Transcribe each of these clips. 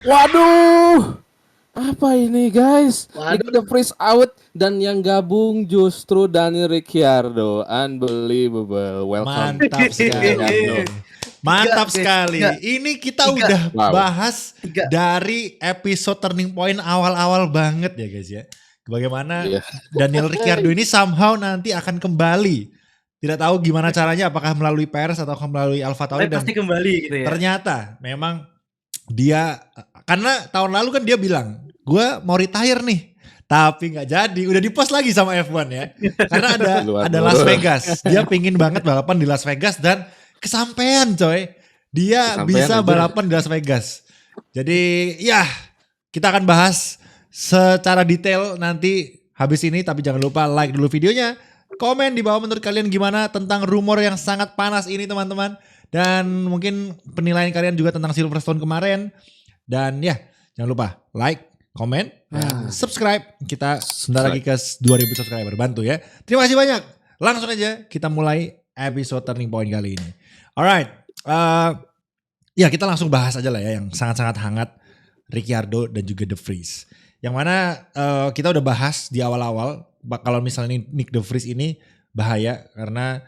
Waduh, apa ini guys? Nick Waduh. the Freeze out dan yang gabung justru Daniel Ricciardo. Unbelievable. Welcome Mantap sekali. Ricciardo. Mantap Guys, sekali. tiga. Ini kita Tiga. udah Wow. bahas Tiga. dari episode turning point awal-awal banget ya guys ya. Bagaimana Iya. Daniel Ricciardo ini somehow nanti akan kembali. Tidak tahu gimana caranya, apakah melalui Perez atau melalui AlphaTauri, Tapi dan pasti kembali gitu ya. ternyata memang dia, karena tahun lalu kan dia bilang, gue mau retire nih. Tapi nggak jadi, udah di post lagi sama F1 ya. Karena ada Las Vegas. Dia pingin banget balapan di Las Vegas dan kesampean coy. Dia Kesampean bisa aja. balapan di Las Vegas. Jadi ya kita akan bahas secara detail nanti habis ini. Tapi jangan lupa like dulu videonya. Komen di bawah menurut kalian gimana tentang rumor yang sangat panas ini teman-teman. Dan mungkin penilaian kalian juga tentang Silverstone kemarin. Dan ya jangan lupa like, komen, dan subscribe. Kita sebentar lagi ke 2000 subscriber. Bantu ya. Terima kasih banyak. Langsung aja kita mulai episode turning point kali ini. Alright. Ya kita langsung bahas aja lah ya yang sangat-sangat hangat. Ricciardo dan juga De Vries. Yang mana kita udah bahas di awal-awal. Kalau misalnya Nick De Vries ini bahaya. Karena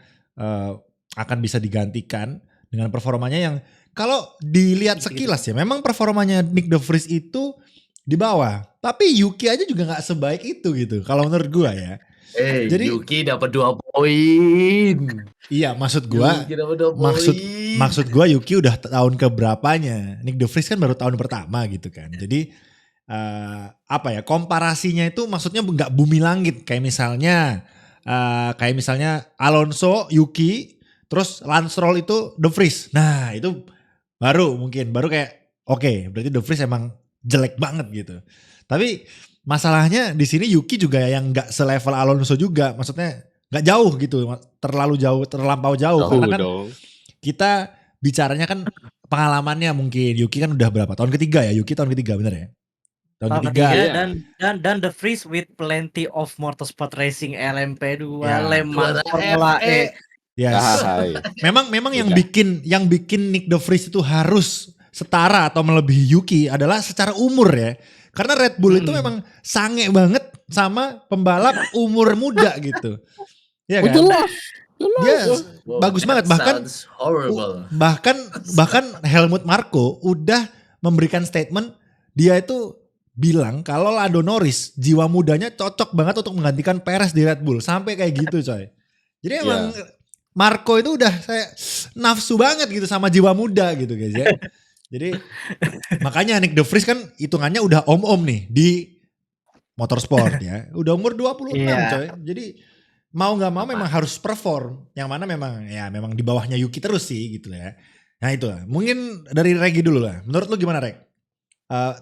akan bisa digantikan dengan performanya yang kalau dilihat sekilas ya, memang performanya Nick De Vries itu di bawah. Tapi Yuki aja juga nggak sebaik itu gitu. Kalau menurut gua ya. Jadi Yuki dapat 2 poin. Iya, maksud gua Yuki dapat 2 poin. maksud gua Yuki udah tahun keberapanya. Nick De Vries kan baru tahun pertama gitu kan. Jadi apa ya? Komparasinya itu maksudnya nggak bumi langit kayak misalnya Alonso, Yuki, terus Lance Stroll itu De Vries. Nah, itu baru kayak oke, berarti De Vries emang jelek banget gitu. Tapi masalahnya di sini Yuki juga yang nggak selevel Alonso juga, maksudnya nggak jauh gitu, terlampau jauh. Karena kan kita bicaranya kan pengalamannya mungkin Yuki kan udah berapa tahun ketiga ya, Yuki tahun ketiga bener ya? Tahun ketiga. Dan The Vries with plenty of motorsport racing LMP2, Ya. Le Mans, Formula E. Yes. Memang yang bikin Nick De Vries itu harus setara atau melebihi Yuki adalah secara umur ya. Karena Red Bull itu memang sange banget sama pembalap umur muda gitu. Iya kan? Dia bagus banget, bahkan Helmut Marko udah memberikan statement, dia itu bilang kalau Lando Norris jiwa mudanya cocok banget untuk menggantikan Perez di Red Bull, sampai kayak gitu coy. Jadi emang Marko itu udah saya nafsu banget gitu sama jiwa muda gitu guys ya. Jadi makanya Nick De Vries kan hitungannya udah om-om nih di motorsport ya. Udah umur 26 coy. Jadi mau gak mau memang harus perform. Yang mana memang di bawahnya Yuki terus sih gitu ya. Nah itu lah. Mungkin dari Regi dulu lah. Menurut lu gimana Reg?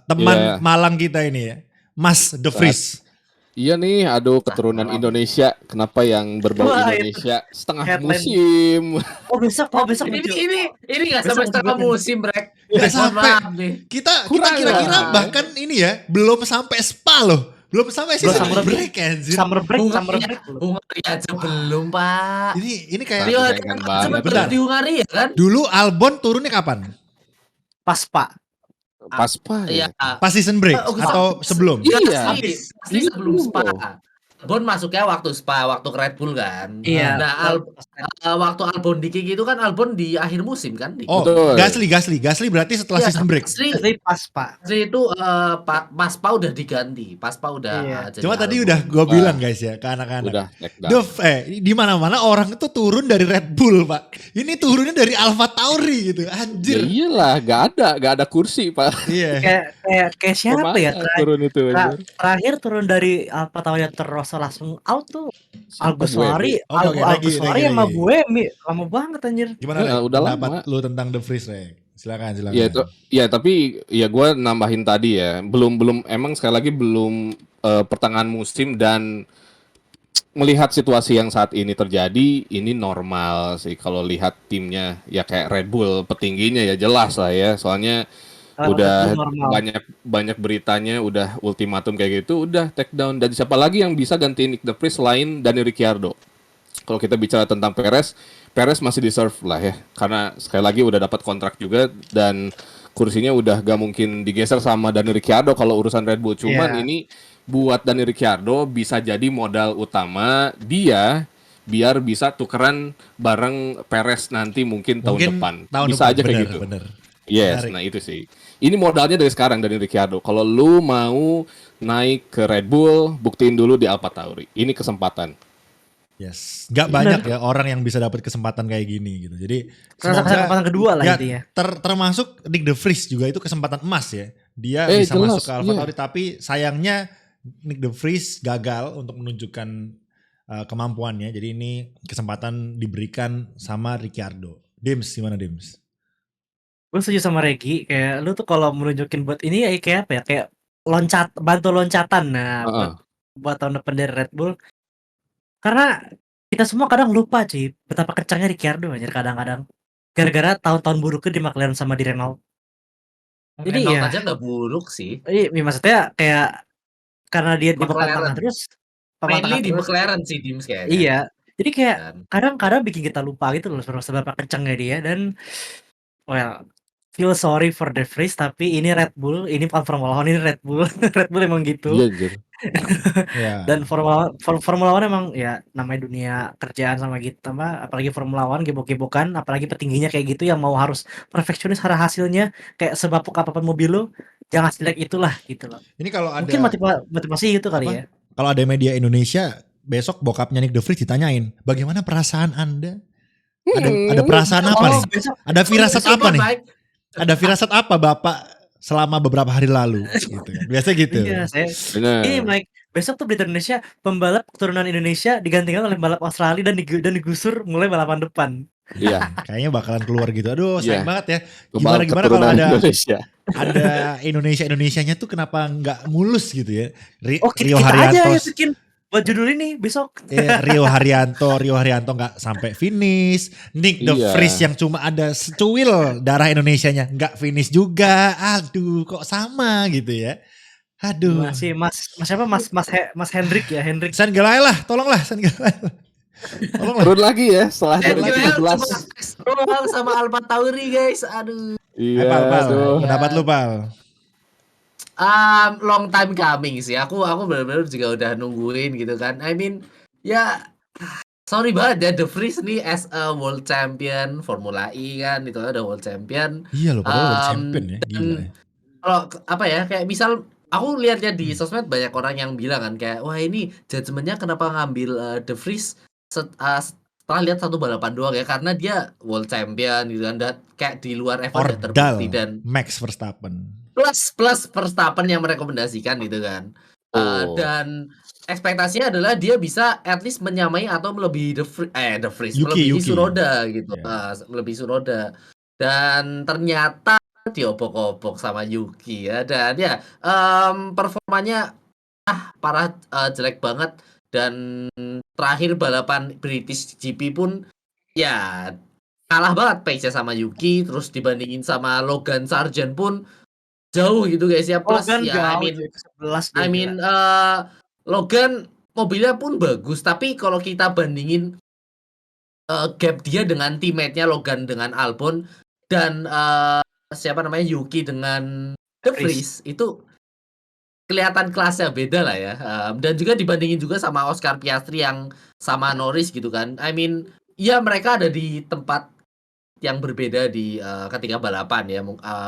Teman Malang kita ini ya. Mas De Vries. Iya nih, aduh keturunan Indonesia. Kenapa yang berbau Indonesia setengah musim? Besok ini nggak sampai setengah musim, Brek. Nggak sampai. Kita kira-kira bahkan ini ya belum sampai Spa loh. Belum sampai sih summer break anjir. Summer break. Hungari aja belum, Pak. Ini kayak bentar. Di Hungari ya kan? Dulu Albon turunnya kapan? Pas Pak. Pas ya. Pas season break atau sebelum? Iya. Pasti sebelum Spa. Albon masuknya waktu Spa, waktu ke Red Bull kan. Iya. Nah, waktu Albon di kick itu kan Albon di akhir musim kan. Gasly berarti setelah season break. Gasly pas Pak. Gasly itu pas Spa udah diganti. Pas Spa udah. Cuma tadi udah gue bilang guys ya ke anak-anak. Di mana-mana orang itu turun dari Red Bull Pak. Ini turunnya dari AlphaTauri gitu. Anjir. Ya iyalah, gak ada kursi Pak. Iya. Kayak siapa ya? Turun itu. Terakhir turun dari AlphaTauri terus langsung out tuh Alguersuari sama gue lama banget anjir. Gimana pendapat lu tentang De Vries Reg? Silakan. Ya tapi ya gue nambahin tadi ya, belum emang sekali lagi belum pertengahan musim, dan melihat situasi yang saat ini terjadi, ini normal sih kalau lihat timnya ya kayak Red Bull petingginya ya jelas lah ya, soalnya udah banyak beritanya, udah ultimatum kayak gitu, udah take down. Dan siapa lagi yang bisa ganti Nick De Vries selain Daniel Ricciardo? Kalau kita bicara tentang Perez masih deserve lah ya, karena sekali lagi udah dapat kontrak juga, dan kursinya udah gak mungkin digeser sama Daniel Ricciardo kalau urusan Red Bull. Cuman Iya. ini buat Daniel Ricciardo bisa jadi modal utama dia biar bisa tukeran bareng Perez nanti mungkin tahun Mungkin depan. tahun Bisa depan, aja kayak bener, gitu. bener. Yes, Menarik. nah itu sih. Ini modalnya dari sekarang Daniel Ricciardo. Kalau lu mau naik ke Red Bull, buktiin dulu di AlphaTauri. Ini kesempatan. Yes, nggak Bener. banyak ya orang yang bisa dapat kesempatan kayak gini gitu. Jadi Kesempatan kedua lah ya, intinya. termasuk Nick De Vries juga itu kesempatan emas ya. Dia bisa jelas, masuk ke AlphaTauri, tapi sayangnya Nick De Vries gagal untuk menunjukkan kemampuannya. Jadi ini kesempatan diberikan sama Ricciardo. Dims, gimana Dims? Gue setuju sama Regi, kayak lu tuh kalau menunjukin buat ini ya kayak apa ya, kayak bantu loncatan. Nah, Heeh. buat tahun depan dari Red Bull. Karena kita semua kadang lupa cuy, betapa kencangnya Ricciardo anjir kadang-kadang. Gara-gara tahun-tahun buruknya di McLaren sama di Renault. Jadi Renault ya, aja nggak buruk sih. maksudnya kayak karena dia di papan tengah McLaren. terus, papan Mainly tengah di terus. McLaren sih Dims kayaknya. Iya. Jadi kayak Kan. kadang-kadang bikin kita lupa gitu loh seberapa kencangnya dia dan well, feel sorry for De Vries tapi ini Red Bull, ini bukan Formula One, ini Red Bull. Red Bull emang gitu. Iya, anjir. Ya. Dan Formula One emang ya namanya dunia kerjaan sama gitu, apalagi Formula One gebok-gebokan, apalagi petingginya kayak gitu yang mau harus perfeksionis hasilnya kayak sebapuk apapun mobil lo, jangan jelek itulah gitu loh. Ini kalau Mungkin ada motivasi gitu kali ya. kalau ada media Indonesia besok bokapnya Nick De Vries ditanyain, bagaimana perasaan Anda? Ada perasaan apa nih? Besok Ada firasat Besok apa nih? Mike. Ada firasat apa Bapak selama beberapa hari lalu gitu kan. Biasa gitu. iya, Bener. ini Mike, besok tuh berita Indonesia, pembalap keturunan Indonesia digantikan oleh pembalap Australia dan digusur mulai balapan depan. Iya. Kayaknya bakalan keluar gitu. Aduh, sayang Iya. banget ya. Kebal Gimana kalau keturunan ada Indonesia. Indonesianya tuh kenapa nggak mulus gitu ya? Oh, Rio kita aja Haryanto, yang bikin buat judul ini besok. Rio Haryanto nggak sampai finish. Nick De Iya. Vries yang cuma ada secuil darah Indonesianya nggak finish juga. Aduh, kok sama gitu ya? Aduh. Masih Mas Hendrik ya, Hendrik. San Gelai lah, tolonglah San Gelai. Tolonglah. Turun lagi ya setelah Cuma 2017. tes doang sama AlphaTauri guys. Aduh. Iya, Pal, aduh. pendapat lu Pal. Long time coming sih. Aku benar-benar juga udah nungguin gitu kan. I mean, ya sorry banget ya De Vries nih as a world champion Formula E kan, itu ada world champion. Iya loh, padahal world champion ya, gila ya. Kalau apa ya, kayak misal aku lihatnya di sosmed banyak orang yang bilang kan kayak wah ini judgementnya kenapa ngambil De Vries setelah lihat satu balapan doang ya, karena dia world champion gitu kan, dan kayak di luar F1 udah terbukti dan Max Verstappen. plus Verstappen yang merekomendasikan gitu kan. Dan ekspektasinya adalah dia bisa at least menyamai atau melebihi De Vries melebihi Yuki. Tsunoda gitu. Yeah. Melebihi Tsunoda. Dan ternyata diobok-obok sama Yuki ya, dan ya performanya parah, jelek banget, dan terakhir balapan British GP pun ya kalah banget pace-nya sama Yuki, terus dibandingin sama Logan Sargent pun jauh gitu guys ya. Plus Logan ya jauh, 11 Logan mobilnya pun bagus, tapi kalau kita bandingin gap dia dengan teammate-nya Logan dengan Albon dan siapa namanya Yuki dengan De Vries, itu kelihatan kelasnya beda lah ya. Dan juga dibandingin juga sama Oscar Piastri yang sama Norris gitu kan. I mean, ya mereka ada di tempat yang berbeda di ketika balapan ya.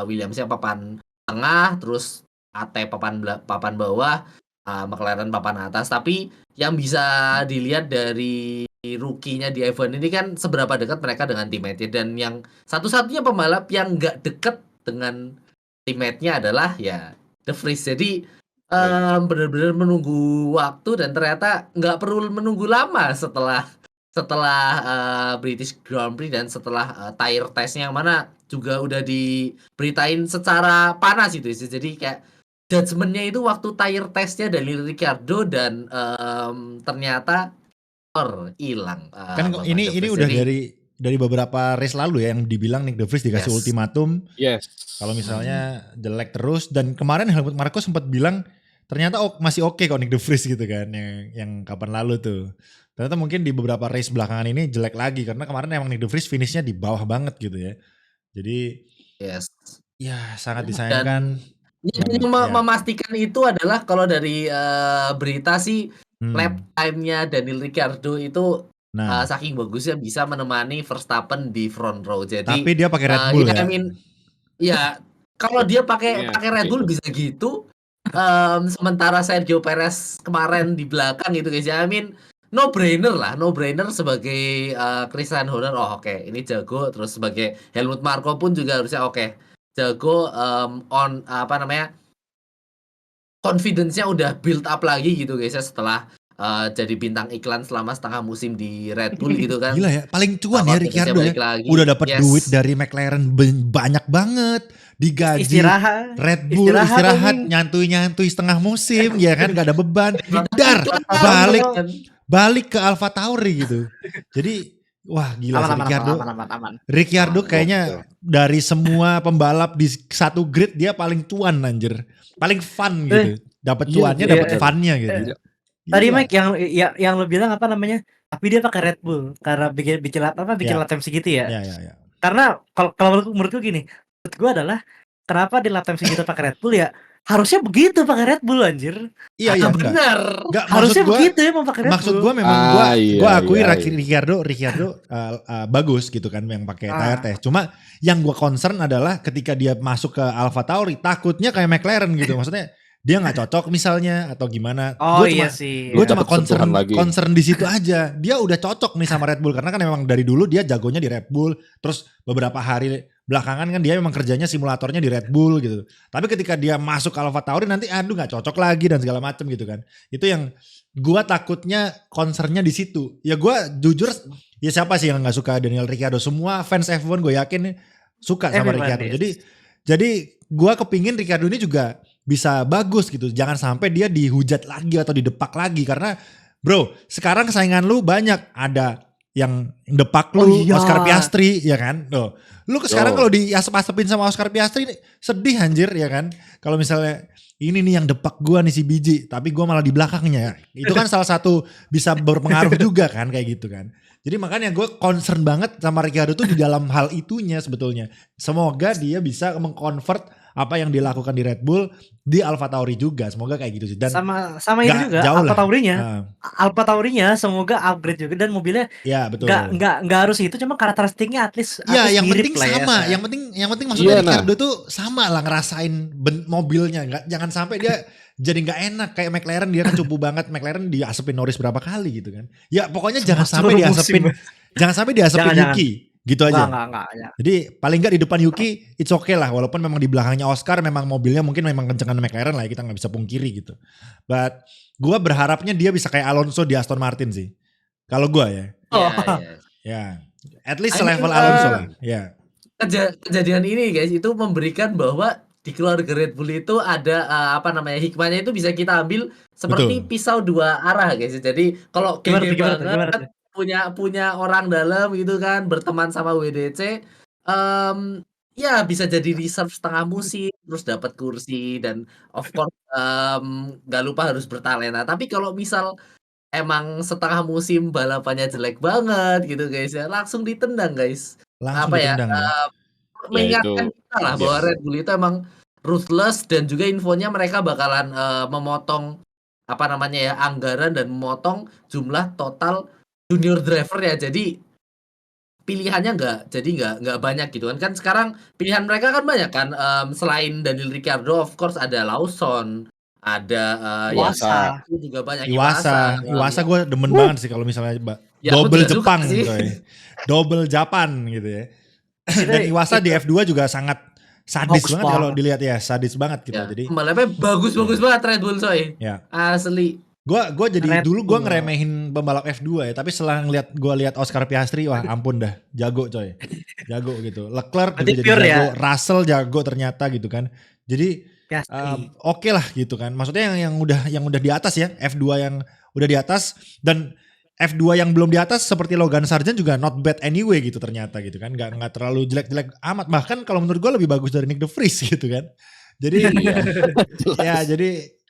Williamsnya papan tengah, terus AT papan bawah, McLaren papan atas. Tapi yang bisa dilihat dari rookie-nya di F1 ini kan seberapa dekat mereka dengan teammate-nya, dan yang satu-satunya pembalap yang nggak deket dengan teammate-nya adalah ya De Vries. Jadi benar-benar menunggu waktu, dan ternyata nggak perlu menunggu lama setelah British Grand Prix dan setelah tire testnya, yang mana juga udah diberitain secara panas itu. Jadi kayak judgement-nya itu waktu tire testnya dari Ricciardo, dan ternyata hilang. Kan ini udah dari beberapa race lalu ya yang dibilang Nick De Vries dikasih ultimatum. Yes. Kalau misalnya jelek terus, dan kemarin Helmut Marko sempat bilang ternyata masih oke kok Nick De Vries gitu kan, yang kapan lalu tuh. Ternyata mungkin di beberapa race belakangan ini jelek lagi karena kemarin emang Nick De Vries finishnya di bawah banget gitu ya. Jadi Ya sangat dan disayangkan banget. yang Ya. memastikan itu adalah kalau dari berita sih lap Hmm. time-nya Daniel Ricciardo itu Nah, saking bagusnya bisa menemani Verstappen di front row. Jadi tapi dia pakai Red Bull ya ya. I mean ya kalau dia pakai Iya, Red seperti Bull itu. bisa gitu. Sementara Sergio Perez kemarin di belakang gitu guys ya. I mean no brainer lah, no brainer sebagai Christian Horner. Oh oke, ini jago. Terus sebagai Helmut Marko pun juga harusnya oke, jago on apa namanya confidence-nya udah build up lagi gitu guys ya setelah jadi bintang iklan selama setengah musim di Red Bull gitu kan. Gila ya, paling cuan ya Confidence-nya Ricciardo ya. balik lagi. Udah dapat Yes. duit dari McLaren banyak banget. Digaji Istirahat. Red Bull, Istirahat, istirahat, anjing. nyantui-nyantui setengah musim ya kan, gak ada beban. Bintang Dar, iklan. balik ke Alfa Tauri gitu. Jadi wah gila sih Ricciardo. Aman. Ricciardo Aman, kayaknya dari semua pembalap di satu grid dia paling cuan anjir. Paling fun gitu. Dapat Iya, cuannya, iya, dapat iya. funnya gitu. Tadi Gila. Mike yang lo bilang apa namanya? Tapi dia pakai Red Bull karena bikin Ya. lap time segitu ya. Ya. Karena kalau menurutku gini, menurut gue adalah kenapa di lap time segitu pakai Red Bull ya? Harusnya begitu pakai Red Bull anjir. Iya enggak. Benar. Enggak, Harusnya begitu ya mau pakai Red maksud Bull. gue memang Iya, gue akui iya. Ricciardo bagus gitu kan yang pakai tire Ah. test. Cuma yang gue concern adalah ketika dia masuk ke Alfa Tauri takutnya kayak McLaren gitu. Maksudnya dia nggak cocok misalnya atau gimana. Oh Gua iya cuma sih. gue Iya, cuma dapat sentuhan lagi. concern di situ aja. Dia udah cocok nih sama Red Bull karena kan memang dari dulu dia jagonya di Red Bull. Terus beberapa hari belakangan kan dia memang kerjanya simulatornya di Red Bull gitu. Tapi ketika dia masuk ke Alfa Tauri nanti aduh nggak cocok lagi dan segala macam gitu kan. Itu yang gua takutnya concernnya di situ. Ya gua jujur ya siapa sih yang nggak suka Daniel Ricciardo? Semua fans F1 gue yakin suka sama Everyone Ricciardo. is. Jadi gua kepingin Ricciardo ini juga bisa bagus gitu. Jangan sampai dia dihujat lagi atau didepak lagi karena bro sekarang saingan lu banyak, ada yang depak lu, Oh iya. Oscar Piastri ya kan. Loh, lu sekarang Oh. kalau diasep-asepin sama Oscar Piastri sedih anjir ya kan. Kalau misalnya ini nih yang depak gua nih si biji, tapi gua malah di belakangnya. Itu kan salah satu bisa berpengaruh juga kan kayak gitu kan. Jadi makanya gue concern banget sama Ricciardo tuh di dalam hal itunya sebetulnya. Semoga dia bisa mengconvert apa yang dilakukan di Red Bull di Alfa Tauri juga. Semoga kayak gitu sih. Dan Sama ini nggak juga jauh Alfa lah. Taurinya. Nah, Alfa Taurinya semoga upgrade juga dan mobilnya ya betul. nggak harus itu, cuma karakteristiknya at least Ya yang mirip penting lah ya. sama, yang penting maksudnya Iya, Ricciardo tuh sama lah ngerasain mobilnya, jangan sampai dia jadi nggak enak kayak McLaren, dia kan cupu banget. McLaren diasepin Norris berapa kali gitu kan. Ya pokoknya jangan sampai diasepin, Jangan. Yuki gitu aja. Nggak, ya. Jadi paling nggak di depan Yuki it's okay lah, walaupun memang di belakangnya Oscar memang mobilnya mungkin memang kencengan McLaren lah ya, kita nggak bisa pungkiri gitu. But gue berharapnya dia bisa kayak Alonso di Aston Martin sih. Kalau gue ya. Ya, at least I mean, selevel Alonso lah. Ya. Kejadian ini guys itu memberikan bahwa di keluarga Red Bull itu ada hikmahnya itu bisa kita ambil seperti Betul. pisau dua arah guys. Jadi kalau Gimana gede tuh? banget punya orang dalam gitu kan, berteman sama WDC, ya bisa jadi reserve setengah musim terus dapat kursi dan of course nggak lupa harus bertalenta. Tapi kalau misal emang setengah musim balapannya jelek banget gitu guys ya, langsung ditendang guys. Langsung Apa ya, ditendang ya. mengingatkan itu. kita lah bahwa Red Bull itu emang ruthless dan juga infonya mereka bakalan memotong anggaran dan memotong jumlah total junior driver ya. Jadi pilihannya nggak banyak gitu kan. Kan sekarang pilihan mereka kan banyak kan, selain Daniel Ricciardo of course ada Lawson, ada Iwasa. itu juga banyak Iwasa gue demen banget sih kalau misalnya Ya, aku double juga suka Jepang sih. coy. Double Japan gitu ya. Dan Iwasa di F2 juga sangat sadis Bagus banget kalau banget. dilihat ya, sadis banget gitu. Ya, Jadi pembalapnya bagus banget Red Bull coy. ya. Asli. Gue jadi Red dulu gue Bull. ngeremehin pembalap F2 ya, tapi setelah lihat Oscar Piastri, wah ampun dah, jago coy, jago gitu. Leclerc juga Berarti jadi pure jago, ya? Russell jago ternyata gitu kan. Jadi Piastri. oke lah gitu kan. Maksudnya yang udah di atas ya, F2 yang udah di atas dan F2 yang belum di atas seperti Logan Sargent juga not bad anyway gitu ternyata gitu kan. Nggak terlalu jelek-jelek amat, bahkan kalau menurut gue lebih bagus dari Nick De Vries gitu kan. Jadi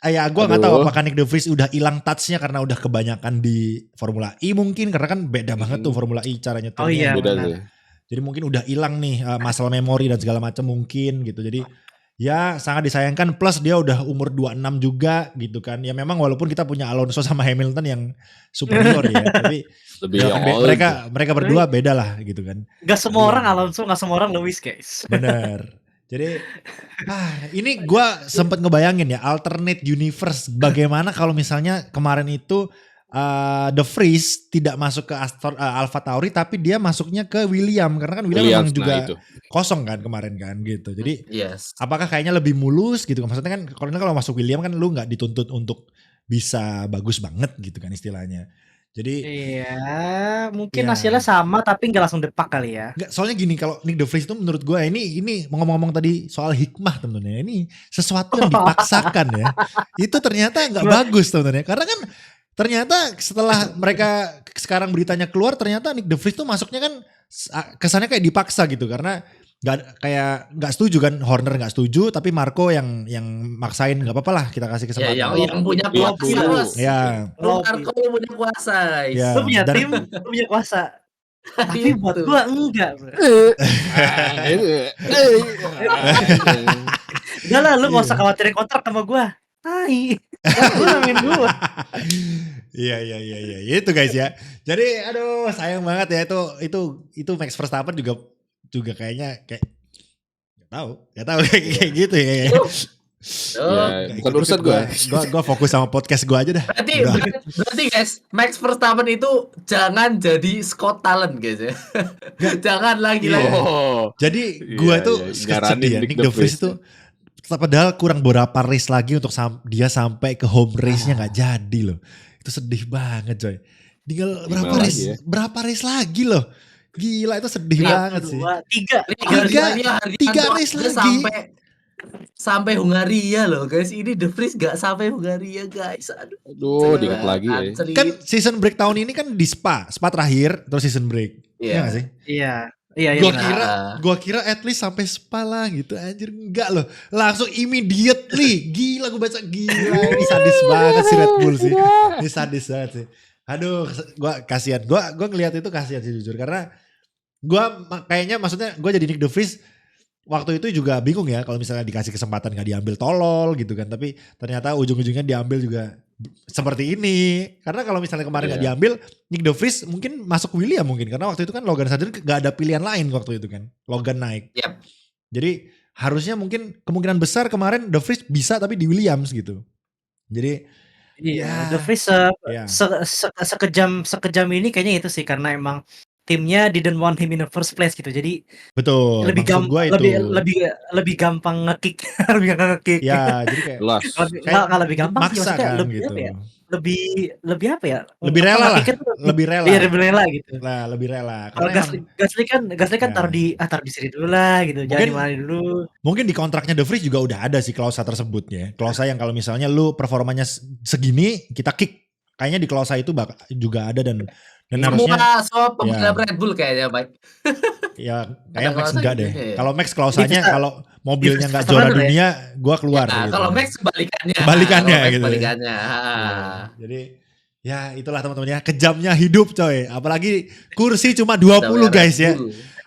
ya gue nggak tahu Aduh. apakah Nick De Vries udah hilang touch-nya karena udah kebanyakan di Formula E mungkin, karena kan beda banget tuh Formula E caranya Oh iya, Beda benar. sih. Jadi mungkin udah hilang nih muscle memory dan segala macam mungkin gitu. Jadi ya sangat disayangkan, plus dia udah umur 26 juga gitu kan. Ya memang walaupun kita punya Alonso sama Hamilton yang superior ya, tapi Lebih ya kan old. mereka berdua beda lah gitu kan. Gak semua orang Alonso, gak semua orang Lewis guys. Bener. Jadi ini gue sempet ngebayangin ya alternate universe bagaimana kalau misalnya kemarin itu The Vries tidak masuk ke Alpha Tauri tapi dia masuknya ke William karena kan William memang Williams, juga itu. kosong kan kemarin kan gitu. Jadi Yes. apakah kayaknya lebih mulus gitu? Maksudnya kan kalau masuk William kan lu nggak dituntut untuk bisa bagus banget gitu kan istilahnya. Jadi Iya, mungkin Ya. hasilnya sama tapi nggak langsung depak kali ya. nggak, soalnya gini, kalau Nick De Vries itu menurut gue ini ngomong-ngomong tadi soal hikmah temen-temen ya, ini sesuatu yang dipaksakan ya. Itu ternyata nggak bagus temen-temen ya. Karena kan ternyata setelah mereka sekarang beritanya keluar ternyata Nick De Vries tuh masuknya kan kesannya kayak dipaksa gitu karena nggak setuju kan, Horner nggak setuju tapi Marco yang maksain, nggak apa-apa lah kita kasih Ya, kesempatan. yang punya Iya, kuasa. dulu. Bos. Ya, Marco lu punya kuasa, guys. Ya. Lu punya dan- tim, lu punya kuasa. Tapi buat Itu. gua enggak, bro. Udah lah, lu gak usah khawatirin kontrak sama gua. Tai. Lu namain gua. Iya itu guys ya. Jadi aduh sayang banget ya itu Max Verstappen juga kayaknya kayak nggak tahu kayak gitu ya. Oh, Ya, bukan urusan gue. Gue fokus sama podcast gue aja dah. berarti guys, Max Verstappen itu jangan jadi Scott Talent guys ya. Jangan lagi. Oh, Jadi gue Iya, tuh iya. sedih ya. Nick De Vries itu padahal kurang beberapa race lagi untuk dia sampai ke home race-nya nggak jadi loh. Itu sedih banget coy. Tinggal Gimana lagi ya? berapa race lagi loh. Gila itu sedih banget sih. Tiga race lagi. Sampai Hungaria loh guys. Ini De Vries gak sampai Hungaria guys. Aduh, diingat lagi ya. Kan season break tahun ini kan di Spa terakhir terus season break. Iya. Iya gak sih? Iya. Gua kira at least sampai Spa lah gitu, anjir enggak loh. Langsung immediately. Gila gue baca gila, ini sadis banget si Red Bull sih. Ini sadis banget sih. Aduh, gua kasihan. Gua ngelihat itu kasihan sih jujur karena kayaknya maksudnya gue jadi Nick De Vries waktu itu juga bingung ya kalau misalnya dikasih kesempatan gak diambil tolol gitu kan, tapi ternyata ujung-ujungnya diambil juga seperti ini. Karena kalau misalnya kemarin gak diambil Nick De Vries mungkin masuk William mungkin karena waktu itu kan Logan Sargent gak ada pilihan lain waktu itu kan, Logan naik. Yep. Jadi harusnya mungkin kemungkinan besar kemarin De Vries bisa tapi di Williams gitu. Jadi Iya, De Vries sekejam ini kayaknya itu sih karena emang timnya didn't want him in the first place gitu. Jadi betul. lebih lebih gampang nge-kick. Lebih gampang nge-kick. Ya, jadi kayak Jelas. Nggak lebih gampang sih, maksa maksudnya kan lebih gitu. apa ya? Lebih apa ya? Lebih rela lah. Lebih rela. Iya, lebih rela gitu. Nah, lebih rela. Kalau Gasly kan Ya. taruh di sini dulu lah gitu. Jangan dimana dulu. Mungkin di kontraknya De Vries juga udah ada sih klausa tersebutnya. Klausa yang kalau misalnya lu performanya segini kita kick. Kayaknya di klausa itu juga ada dan harusnya semua pembalap Red Bull kayaknya baik. ya kayak Max klausa enggak gitu deh. ya. Kalau Max klausanya Di- kalau mobilnya di- nggak di- juara di- dunia, gua keluar. Nah, gitu. kalau Max kebalikannya. Kebalikannya Kalau Max gitu. kebalikannya. Iya. Jadi ya itulah teman-teman ya, kejamnya hidup coy. Apalagi kursi cuma 20 guys ya.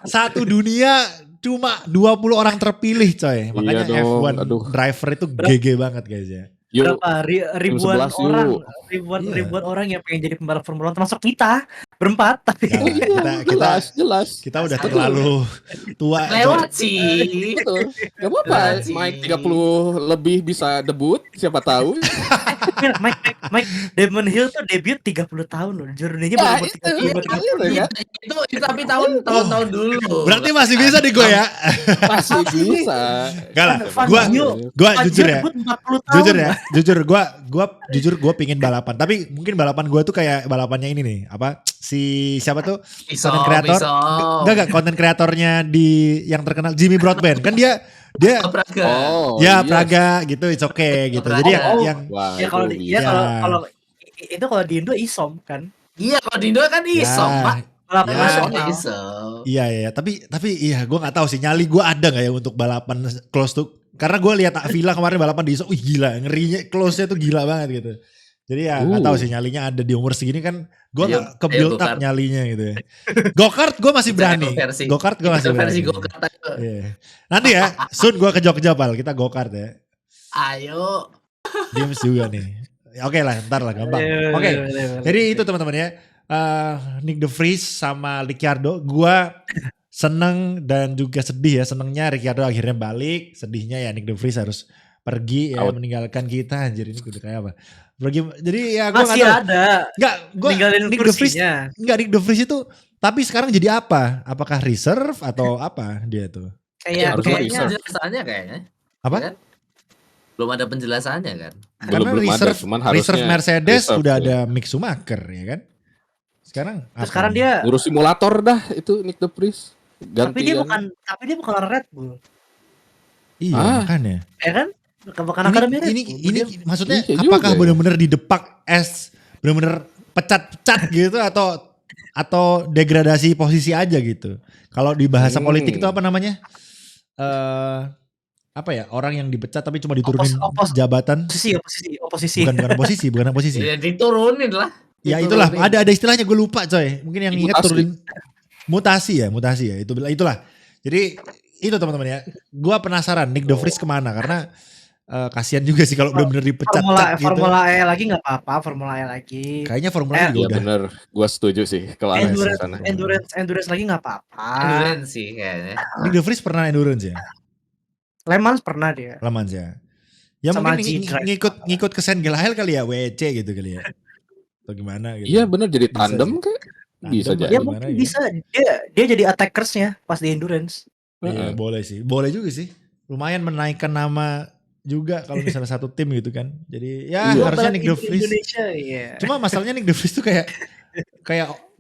Satu dunia cuma 20 orang terpilih coy. Makanya Iya dong, F1 aduh. driver itu GG banget guys ya. Yuk, Berapa ribuan 11 orang, yuk. ribuan orang yang pengen jadi pembalap Formula 1 termasuk kita berempat tapi Nah, jelas. kita udah terlalu tua. Lewat sih. Betul. Gak apa-apa, Anjing. Mike 30 lebih bisa debut, siapa tahu. Mike Damon Hill tuh debut 30 tahun loh. Journey-nya baru umur 35 Iya, Itu tapi tahun-tahun dulu. Berarti masih bisa di gue ya. masih bisa. Gak lah, Fangio. gue jujur ya. debut 40 tahun. Jujur ya, gue pingin balapan. Tapi mungkin balapan gue tuh kayak balapannya ini nih, apa si siapa tuh konten kreator? Enggak konten kreatornya di yang terkenal Jimmy Broadbent kan dia Praga. Oh, ya iya. Praga gitu, it's okay gitu. Jadi yang Wah, Ya kalau itu ya bisa. kalau itu kalau di Indo Isom kan. Iya, kalau di Indo kan isom, Pak. Balapan Ya. nasional. Isom. iya tapi iya gue nggak tahu sih nyali gue ada nggak ya untuk balapan close tuh, karena gue lihat Villa kemarin balapan di Iso, wih gila ngerinya close-nya tuh gila banget gitu. Jadi ya nggak tahu sih nyalinya ada di umur segini kan. Gue Ayo, nggak ke ayo build up go-kart. nyalinya gitu ya. Go-kart gue masih berani. Versi- Go-kart gue masih versi berani. go-kart ayo. Iya. Nanti ya, soon gue ke Jogja Pal, kita go-kart ya. Ayo. Dims juga nih. Ya, oke lah, ntar lah gampang. Oke, jadi itu teman-teman ya. Nick De Vries sama Ricciardo, gue seneng dan juga sedih ya. Senengnya Ricciardo akhirnya balik, sedihnya ya Nick De Vries harus pergi ya, Out. meninggalkan kita. Anjir ini udah kayak apa? Pergi, jadi ya gue Masih ada. gue Ninggalin Nick De Vries, kursinya. Nick De Vries itu, tapi sekarang jadi apa? Apakah reserve atau apa dia tuh? Kayak harusnya kayaknya reserve. Penjelasannya kayaknya. Apa? Ya kan? Belum ada penjelasannya kan. Karena belum ada, reserve, cuman reserve harusnya Mercedes reserve udah ya. ada Mick Schumacher ya kan. Sekarang terus apa sekarang nih? dia Ngurus simulator dah itu Nick De Vries. tapi dia Gantian. bukan orang Red Bull. Iya Ah. makanya. Ya kan? Bukan akademi Red Ini Bull. maksudnya Iya apakah juga ya. benar-benar didepak benar-benar pecat-pecat gitu atau degradasi posisi aja gitu. Kalau di bahasa politik itu apa namanya? Apa ya? Orang yang dipecat tapi cuma diturunin jabatan. Oposisi. Bukan oposisi. Ya diturunin lah. Ya itulah, ada istilahnya gue lupa coy. Mungkin yang ingat Mutasi. turunin mutasi ya. Itulah. Jadi itu teman-teman ya. Gua penasaran Nick De Vries kemana karena kasihan juga sih kalau benar-benar dipecat gitu. Formula E lagi nggak apa-apa, Formula E lagi. Kayaknya Formula E Iya juga udah. bener, gue setuju sih kalau ada di sana. Endurance lagi nggak apa-apa. Endurance sih kayaknya. Nick De Vries pernah endurance ya? Le Mans pernah dia. Le Mans ya. Ya Sama mungkin G-Drive. ngikut ke Saint Gelael kali ya, WEC gitu kali ya. Atau gimana gitu. Iya bener jadi Bisa tandem sih. kayak bisa Tandem jadi. Ya gimana mungkin ya? bisa dia jadi attackersnya pas di endurance. Iya, boleh sih. Boleh juga sih. Lumayan menaikkan nama juga kalau misalnya satu tim gitu kan. Jadi ya Iya. harusnya Nick De Vries. Indonesia, iya. Cuma masalahnya Nick De Vries tuh kayak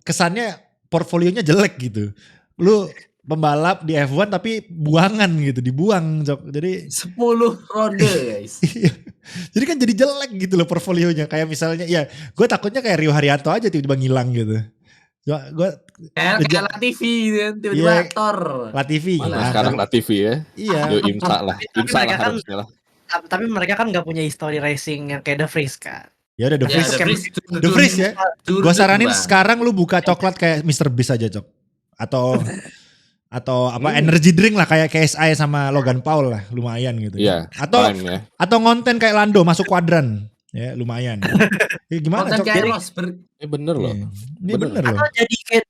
kesannya portfolionya jelek gitu. Lu pembalap di F1 tapi buangan gitu, dibuang Jok. Jadi 10 ronde guys. iya. Jadi kan jadi jelek gitu loh portfolionya. Kayak misalnya ya gue takutnya kayak Rio Haryanto aja tiba-tiba ngilang gitu. Gue Kayak Latifi kan tiba-tiba Iya. aktor. Latifi Mana hilang. sekarang Latifi ya. Iya. Yo Imsa lah. Tapi Imsa lah mereka kan- harusnya lah. Tapi mereka kan nggak punya history racing yang kayak The Vries kan. Ya udah The Ya, Vries. The The Vries ya. Gue saranin Bang. sekarang lu buka coklat kayak Mr. Beast aja Cok. Atau apa energy drink lah kayak KSI sama Logan Paul lah lumayan gitu. Iya. Atau Prime ya. atau ngonten kayak Lando masuk kuadran. Ya lumayan. Ya, gimana Konten Cok? kayak Jadi- Rosberg. Bener loh. Iya. Ini Bener. bener loh. Atau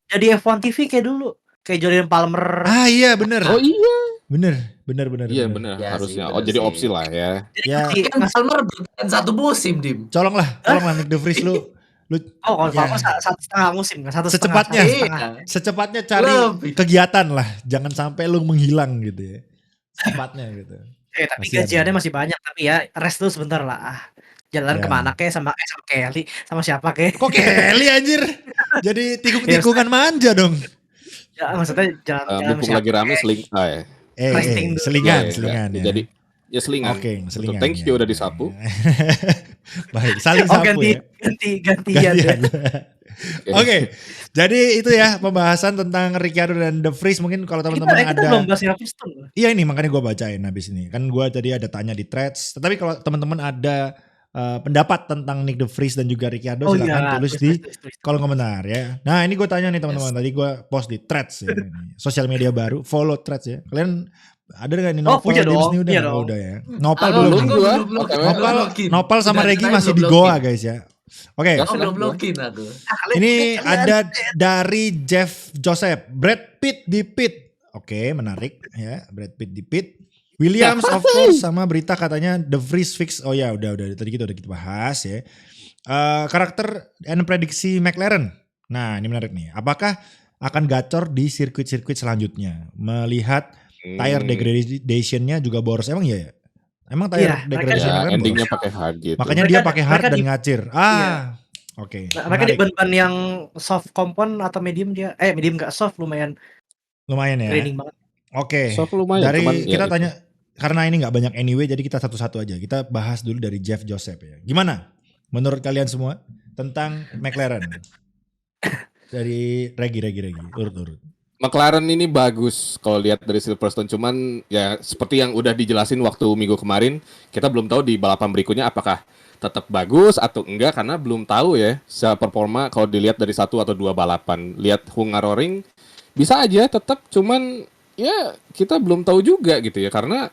jadi F1 TV kayak dulu. Kayak Jordan Palmer. Ah iya bener. Oh iya. Bener. Iya bener Ya harusnya. sih, Oh bener jadi sih. opsi lah ya. Ya Kan Palmer bukan satu musim, Dim. colong lah Nick De Vries lu Oh, kalau Ya. Palmer satu setengah musim kan, satu Secepatnya. setengah. Iya. secepatnya cari Lebih. kegiatan lah. Jangan sampai lu menghilang gitu ya. Secepatnya gitu. Tapi Masih ada. gajiannya masih banyak, tapi ya rest dulu sebentar lah. Jalan Ya. kemana kayak sama Kelly, sama siapa kayak? Kok Kelly anjir? Jadi tikung-tikungan manja dong. Ya, maksudnya jalan Mumpung lagi rame seling ya. Resting dulu. Selingan, Iya, selingan iya. ya. Jadi ya selingan. Oke, selingan. Thank you udah disapu. Baik, saling Oh, sapu ya. gantian. Gantian. Oke. Oke, jadi itu ya pembahasan tentang Ricciardo dan De Vries. Mungkin kalau teman-teman Kita belum ada, bahas Silverstone. iya ini makanya gue bacain habis ini. Kan gue tadi ada tanya di threads. Tetapi kalau teman-teman ada pendapat tentang Nick De Vries dan juga Ricciardo, silakan tulis di kolom komentar ya. Nah ini gue tanya nih teman-teman. Tadi gue post di threads ya. Ini, sosial media baru, follow threads ya. Kalian ada nggak nih Oh, punya Dims dong, nih udah? punya Oh, dong. udah ya. Nopal Aku belum. belum nih. gua. Nopal sama Udah, Regi saya masih di belum Goa login. guys ya. Oke. Ya, Oh, belum login aku. Ini ada dari Jeff Joseph, Brad Pitt di pit. Oke, menarik ya, Brad Pitt di pit. Williams of course sama berita katanya The Vries fix. Oh ya, udah tadi kita udah bahas ya. Karakter dan prediksi McLaren. Nah, ini menarik nih. Apakah akan gacor di sirkuit-sirkuit selanjutnya? Melihat tire degradation-nya juga boros. Emang iya ya? Emang tire Iya, degradation Ya, kan endingnya boros? pakai hard gitu. Makanya Mereka- dia pakai hard mereka dan di- ngacir. Iya. Oke. Mereka di menarik. ban yang soft compound atau medium dia. Medium nggak soft, lumayan Lumayan ya. training banget. Oke. Soft lumayan, Dari cuman ya kita itu. tanya karena ini nggak banyak anyway, jadi kita satu-satu aja. Kita bahas dulu dari Jeff Joseph ya. Gimana menurut kalian semua tentang McLaren? Dari Regi urut-urut. McLaren ini bagus kalau lihat dari Silverstone, cuman ya seperti yang udah dijelasin waktu minggu kemarin, kita belum tahu di balapan berikutnya apakah tetap bagus atau enggak karena belum tahu ya secara performa kalau dilihat dari satu atau dua balapan. Lihat Hungaroring bisa aja tetap, cuman ya kita belum tahu juga gitu ya karena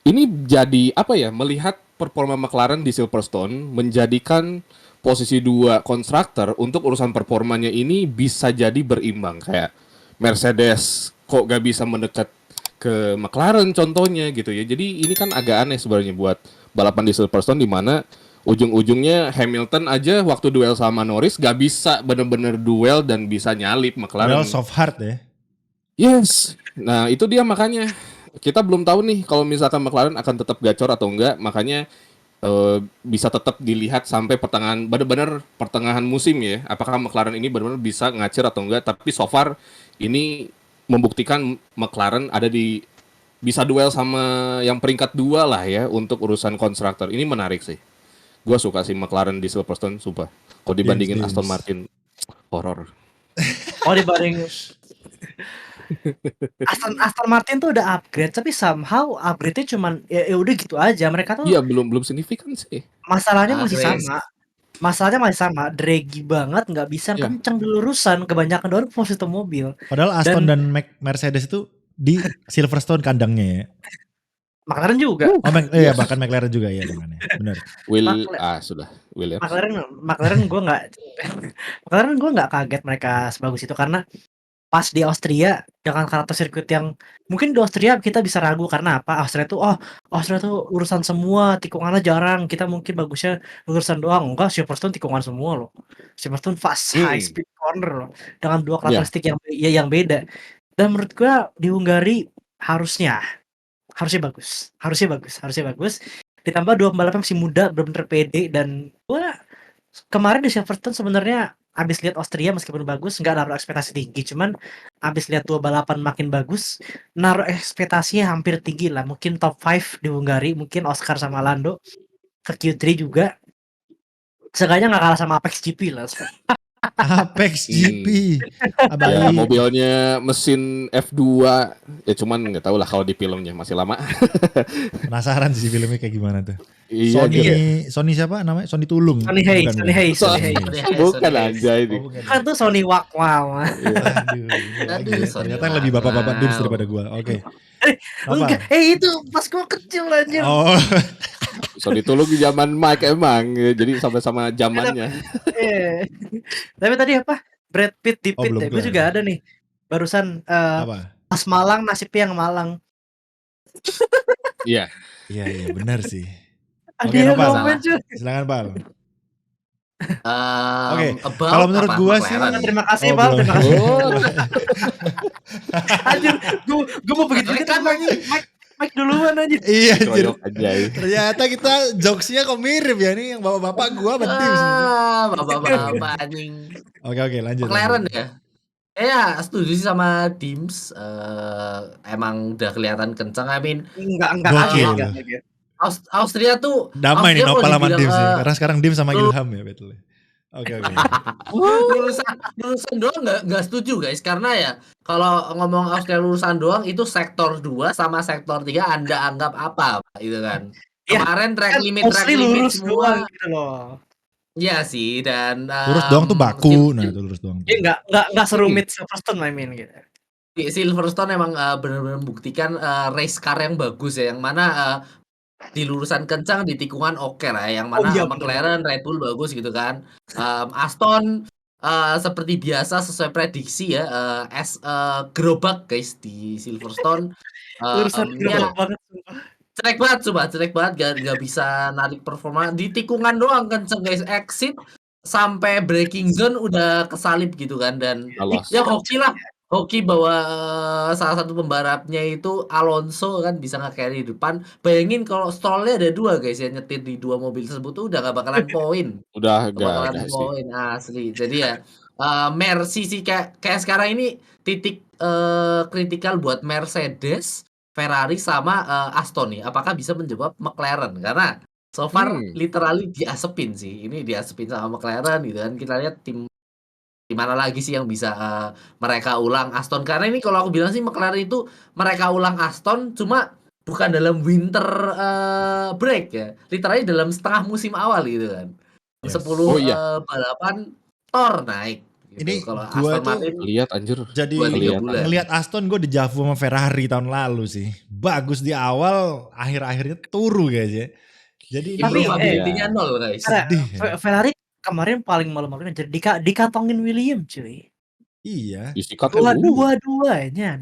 ini jadi apa ya, melihat performa McLaren di Silverstone menjadikan posisi dua konstruktor untuk urusan performanya ini bisa jadi berimbang kayak Mercedes kok gak bisa mendekat ke McLaren contohnya gitu ya. Jadi ini kan agak aneh sebenarnya buat balapan di Silverstone di mana ujung-ujungnya Hamilton aja waktu duel sama Norris gak bisa bener-bener duel dan bisa nyalip McLaren. Well, soft heart ya. Yes. Nah, itu dia makanya kita belum tahu nih kalau misalkan McLaren akan tetap gacor atau enggak. Makanya bisa tetap dilihat sampai pertengahan, benar-benar pertengahan musim ya. Apakah McLaren ini benar-benar bisa ngacir atau enggak? Tapi so far ini membuktikan McLaren ada di bisa duel sama yang peringkat 2 lah ya untuk urusan konstruktor. Ini menarik sih. Gua suka sih McLaren di Silverstone, sumpah. Kalau dibandingin Dims. Aston Martin, horor. Oh dibanding Aston Martin tuh udah upgrade, tapi somehow upgrade-nya cuman ya udah gitu aja. Mereka tuh Iya, belum signifikan sih. masalahnya masih Chris. sama. Masalahnya masih sama, draggy banget, nggak bisa Ya. kenceng di lurusan, kebanyakan dorong posisi mobil. Padahal Aston dan Mercedes itu di Silverstone kandangnya ya. McLaren juga. Oh, iya bahkan McLaren juga ya makanya. Benar. Sudah Williams. McLaren gue nggak kaget mereka sebagus itu karena pas di Austria dengan karakter sirkuit yang mungkin di Austria kita bisa ragu karena apa, Austria tuh urusan semua, tikungannya jarang, kita mungkin bagusnya urusan doang. Enggak, Silverstone tikungan semua loh. Silverstone fast high speed corner loh dengan dua karakteristik yang beda. Dan menurut gua di Hungari harusnya bagus. Ditambah dua pembalap yang masih muda, benar-benar pede, dan gua kemarin di Silverstone sebenarnya abis lihat Austria meskipun bagus nggak naruh ekspektasi tinggi, cuman abis lihat dua balapan makin bagus naruh ekspektasinya hampir tinggi lah, mungkin top 5 di Hungari, mungkin Oscar sama Lando ke Q3 juga, seenggaknya nggak kalah sama Apex GP lah. Apex GP. Ya, Abai. mobilnya mesin F2 ya, cuman nggak tahu lah kalau di filmnya masih lama. Penasaran sih filmnya kayak gimana tuh. Iya, Sony siapa namanya? Sony Tulung. Sony Hayes. Bukan aja ini. Oh, bukan. Kan tuh Sony Wakwau. Aduh, Sony ternyata yang lebih bapak-bapak Dims daripada gua. Oke. Enggak, itu pas gua kecil aja. Oh, Sony Tulung di zaman Mike emang, jadi sama-sama zamannya. Tapi tadi apa? Brad Pitt di Pitt belum ya. Gue kelar. juga ada nih. Barusan apa? Mas Malang nasibnya yang Malang. Iya. Iya benar sih. Ada Oke, yang Nopal. komen cuy. Silakan, Pal. Oke, About kalau menurut apa, gua McLaren? sih- Terima kasih Oh, Bang, belum. terima kasih. Oh, Anjir, gue mau begitu juga Kan lagi. Mike duluan aja. Iya, anjir. keroyok aja. Ternyata kita jokesnya kok mirip ya nih, yang bapak-bapak gua sama Dims. Bapak-bapak anjing. Oke, lanjut. McLaren lanjut. ya. Ya, setuju sih sama Dims. Emang udah kelihatan kencang. I mean, Enggak Gokil. kaget. Austria tuh Damai nih Austria Nopal kalau sama dibilang, Dims nih. Karena sekarang Dims sama lu- Ilham ya, betul. Oke. lulusan doang nggak setuju guys, karena ya kalau ngomong Austria lulusan doang itu sektor 2 sama sektor 3 Anda anggap apa gitu kan. Ya, Kemarin track Kan limit mostly lurus semua. doang gitu loh. Iya sih, dan Lurus doang tuh baku. Nah, itu lurus doang. Jadi enggak serumit Silverstone I mean gitu. Silverstone emang benar-benar membuktikan race car yang bagus ya, yang mana di lurusan kencang, di tikungan oke lah, yang mana iya, McLaren, Red Bull bagus gitu kan. Aston seperti biasa sesuai prediksi ya, gerobak guys di Silverstone. Urusan Ya, gerobak banget sumpah. jelek banget, gak bisa narik performa di tikungan doang kenceng guys, exit sampai braking zone udah kesalip gitu kan. Dan Lolos. ya hoki bahwa salah satu pembalapnya itu Alonso kan bisa nge-carry di depan. Bayangin kalau Stroll-nya ada 2 guys yang nyetir di 2 mobil tersebut tuh udah gak bakalan poin. Udah Gak bakalan sih. poin asli. Jadi ya Mercy sih kayak sekarang ini titik kritikal buat Mercedes, Ferrari sama Aston nih. Apakah bisa menjawab McLaren? Karena so far literally diasepin sih. Ini diasepin sama McLaren gitu kan. Kita lihat tim Gimana lagi sih yang bisa mereka ulang Aston? Karena ini kalau aku bilang sih McLaren itu mereka ulang Aston cuma bukan dalam winter break ya. Literally dalam setengah musim awal gitu kan. Yes. 10 Oh iya, balapan Thor naik Ini gitu. Kalau gua Aston tuh Martin lihat anjir. 2-3 jadi Kelihatan. bulan. ngelihat Aston gue dejavu sama Ferrari tahun lalu sih. Bagus di awal, akhir-akhirnya turu guys ya. Jadi ini Tapi, yang Probability-nya 0 guys. sedih ya. Ferrari kemarin paling malu-maluin aja dikantongin William cuy. Iya. Isi katanya Dua-duanya.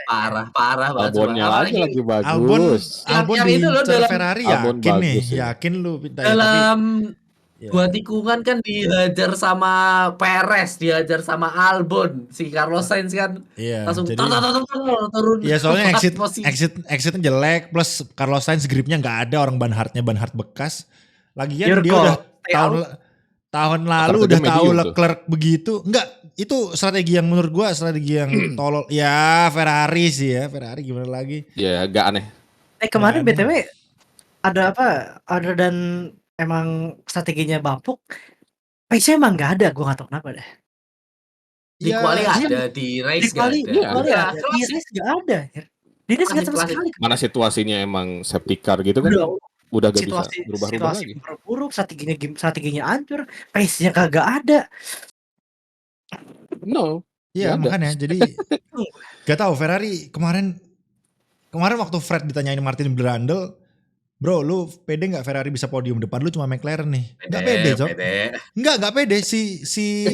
Parah banget coba. Albonnya lagi Albon bagus. Albon Yang itu loh diincer dalam- Ferrari Albon yakin nih, bagus ya. yakin lu Pinta ya, tapi Dalam ya. 2 tikungan kan dihajar sama Perez, dihajar sama Albon. Si Carlos Sainz kan Iya, langsung jadi turun. iya soalnya ke posisi. exitnya jelek plus Carlos Sainz gripnya nggak ada, orang Ban Hartnya Ban Hart bekas. Lagian Your dia call. udah tahun lalu Rata-rata udah medium tahu tuh. Leclerc begitu. Enggak, itu strategi yang menurut gua strategi yang tolol. Ya Ferrari sih ya, Ferrari gimana lagi? Ya agak aneh. Kemarin Nggak BTW ada apa? Ada dan emang strateginya bapuk. Pace emang nggak ada, gue nggak tahu kenapa deh. Di Ya, quali iya. ada, di race Di quali nggak Iya. ada. Ya, di klasik. race nggak ada. Di race nggak sama Klasik. sekali. Mana situasinya emang safety car gitu kan? Udah gak bisa berubah-ubah lagi. Buruk, strateginya hancur, pace-nya kagak ada. No. Iya Nggak ada. makanya jadi gak tahu Ferrari kemarin waktu Fred ditanyain Martin Brundle, bro lu pede nggak Ferrari bisa podium depan lu cuma McLaren nih? Nggak pede Cok. Nggak pede si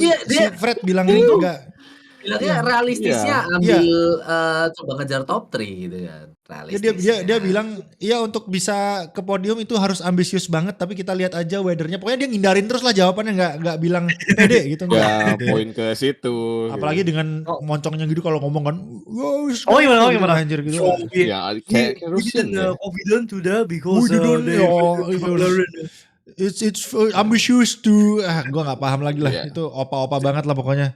Fred bilang nggak. Bilangnya Iya. realistisnya Iya. ambil coba ngejar top 3 gitu kan. Dia bilang iya untuk bisa ke podium itu harus ambisius banget tapi kita lihat aja weathernya. Pokoknya dia ngindarin terus lah jawabannya nggak bilang pede gitu Ya enggak. Gitu. poin ke situ. Apalagi dengan moncongnya gitu kalau ngomong kan. Gimana? Anjir gitu. Ya kayak Rusin ya. Confident sudah We because didn't, it's ambitious to gue nggak paham lagi lah. Yeah. Itu opa-opa banget lah pokoknya.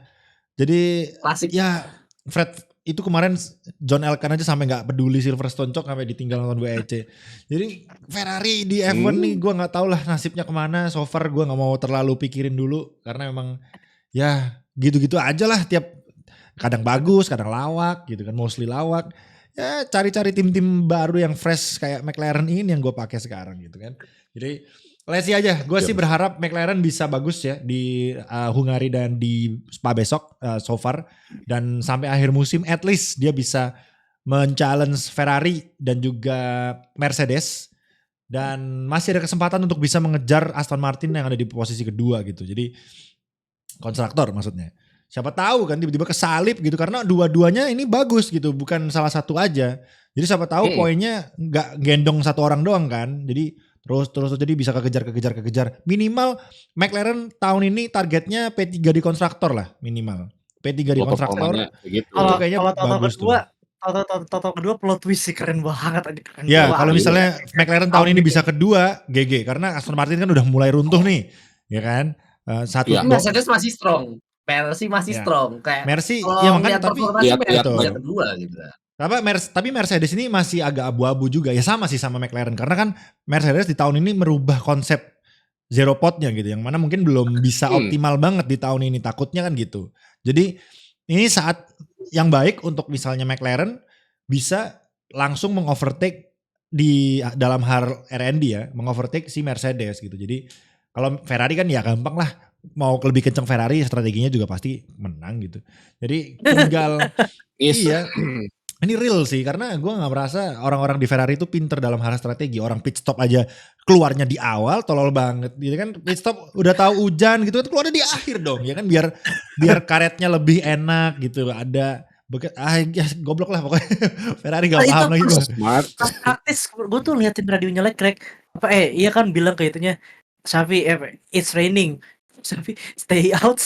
Jadi klasik. ya Fred itu kemarin John Elkann aja sampai nggak peduli Silverstone cok sampai ditinggal nonton WEC. Jadi Ferrari di F1 nih gue nggak tahu lah nasibnya kemana. So far gue nggak mau terlalu pikirin dulu karena memang ya gitu-gitu aja lah tiap kadang bagus kadang lawak gitu kan, mostly lawak. Ya cari-cari tim-tim baru yang fresh kayak McLaren ini yang gue pakai sekarang gitu kan. Jadi let's see aja. Gue sih berharap McLaren bisa bagus ya di Hungary dan di Spa besok so far. Dan sampai akhir musim at least dia bisa men-challenge Ferrari dan juga Mercedes. Dan masih ada kesempatan untuk bisa mengejar Aston Martin yang ada di posisi kedua gitu. Jadi konstruktor maksudnya. Siapa tahu kan tiba-tiba kesalip gitu karena dua-duanya ini bagus gitu. Bukan salah satu aja. Jadi siapa tahu poinnya gak gendong satu orang doang kan. Jadi terus jadi bisa kekejar. Minimal McLaren tahun ini targetnya P3 di konstruktor lah minimal. P3 di konstruktor. Gitu. Itu kayaknya kalau bagus tuh. Total kedua plot twist sih keren banget. Ya kalau misalnya McLaren tahun ini bisa kedua GG karena Aston Martin kan udah mulai runtuh nih, ya kan? Mercedes masih strong. Mercy masih strong kayak Mercy ya makanya tapi lihat kedua gitu. Tapi Mercedes ini masih agak abu-abu juga ya sama sih sama McLaren karena kan Mercedes di tahun ini merubah konsep zero potnya gitu yang mana mungkin belum bisa optimal banget di tahun ini takutnya kan gitu. Jadi ini saat yang baik untuk misalnya McLaren bisa langsung mengovertake di dalam hal R&D ya, mengovertake si Mercedes gitu. Jadi kalau Ferrari kan ya gampang lah, mau lebih kenceng Ferrari strateginya juga pasti menang gitu. Jadi tinggal iya. Ini real sih karena gue gak merasa orang-orang di Ferrari itu pinter dalam hal strategi. Orang pit stop aja keluarnya di awal tolol banget gitu kan. Pit stop udah tahu hujan gitu kan keluarnya di akhir dong ya kan biar karetnya lebih enak gitu. Ada goblok lah pokoknya. Ferrari gak paham lagi gue. Smart. Praktis gue tuh liatin radionya Leclerc. Iya kan bilang kayak itunya. Xavi it's raining. Xavi stay out.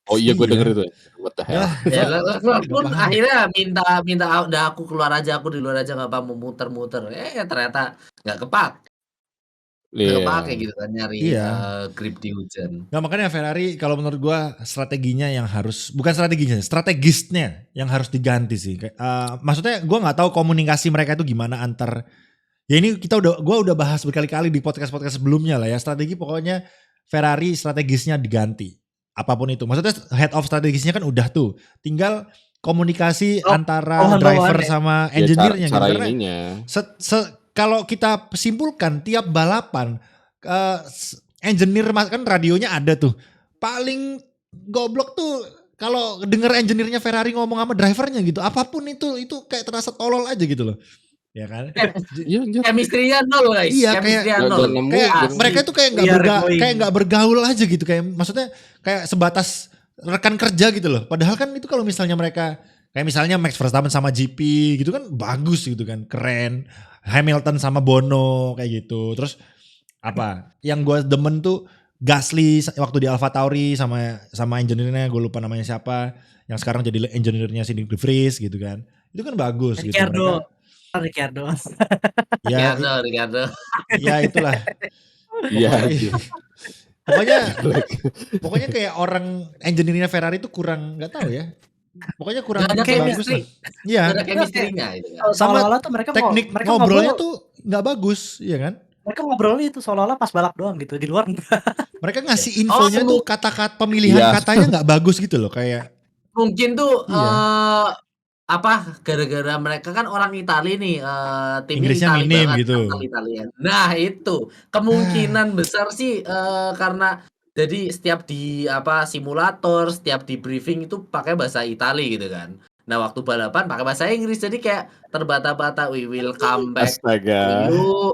Oh iya gue denger itu. What the hell? Ya pun akhirnya minta udah aku keluar aja, aku di luar aja nggak apa mau muter-muter. Ternyata nggak kepake gitu kan nyari grip di hujan. Nah makanya Ferrari kalau menurut gue strateginya yang harus bukan strategisnya yang harus diganti sih. Maksudnya gue nggak tahu komunikasi mereka itu gimana antar. Ya ini gue udah bahas berkali-kali di podcast sebelumnya lah ya. Strategi pokoknya Ferrari strategisnya diganti. apapun itu. Maksudnya head of strategisnya kan udah tuh. Tinggal komunikasi antara bawahan driver ya. sama Ya, engineer-nya gitu. cara Karena ininya. kalau kita simpulkan tiap balapan engineer kan radionya ada tuh. Paling goblok tuh kalau denger engineer-nya Ferrari ngomong sama drivernya gitu. Apapun itu kayak terasa tolol aja gitu loh. Ya kan? Iya, anjir. Chemistry-nya nol guys. Iya, Chemistry-nya Gak nol. nemu. Kayak Asli. mereka itu kayak We are going. nggak bergaul aja gitu, kayak maksudnya kayak sebatas rekan kerja gitu loh. Padahal kan itu kalau misalnya mereka kayak misalnya Max Verstappen sama GP gitu kan bagus gitu kan, keren. Hamilton sama Bono kayak gitu. Terus apa? Yang gue demen tuh Gasly waktu di AlphaTauri sama engineer-nya gue lupa namanya siapa, yang sekarang jadi engineer-nya Nick De Vries gitu kan. Itu kan bagus gitu mereka. Ricardo. Ya, Ricardo. ya itulah. Iya. Pokoknya kayak orang engineer-nya Ferrari itu kurang, nggak tahu ya. Pokoknya kurang Nggak ada bagus chemistry. lah. Iya. Ada chemistry-nya itu kan. Sama Seolah-olah tuh mereka teknik mereka ngobrolnya ngobrol, tuh nggak bagus, iya kan? mereka ngobrolnya itu seolah-olah pas balap doang gitu, di luar enggak. Mereka ngasih infonya Oh, tuh kata-kata pemilihan Iya. katanya nggak bagus gitu loh, kayak Mungkin tuh Iya. gara-gara mereka kan orang Itali nih, timnya Inggrisnya Itali minim banget, gitu. kental Italian. Nah itu kemungkinan besar sih karena jadi setiap di simulator, setiap di briefing itu pakai bahasa Itali gitu kan. Nah waktu balapan pakai bahasa Inggris jadi kayak terbata-bata, we will come back to Astaga. you.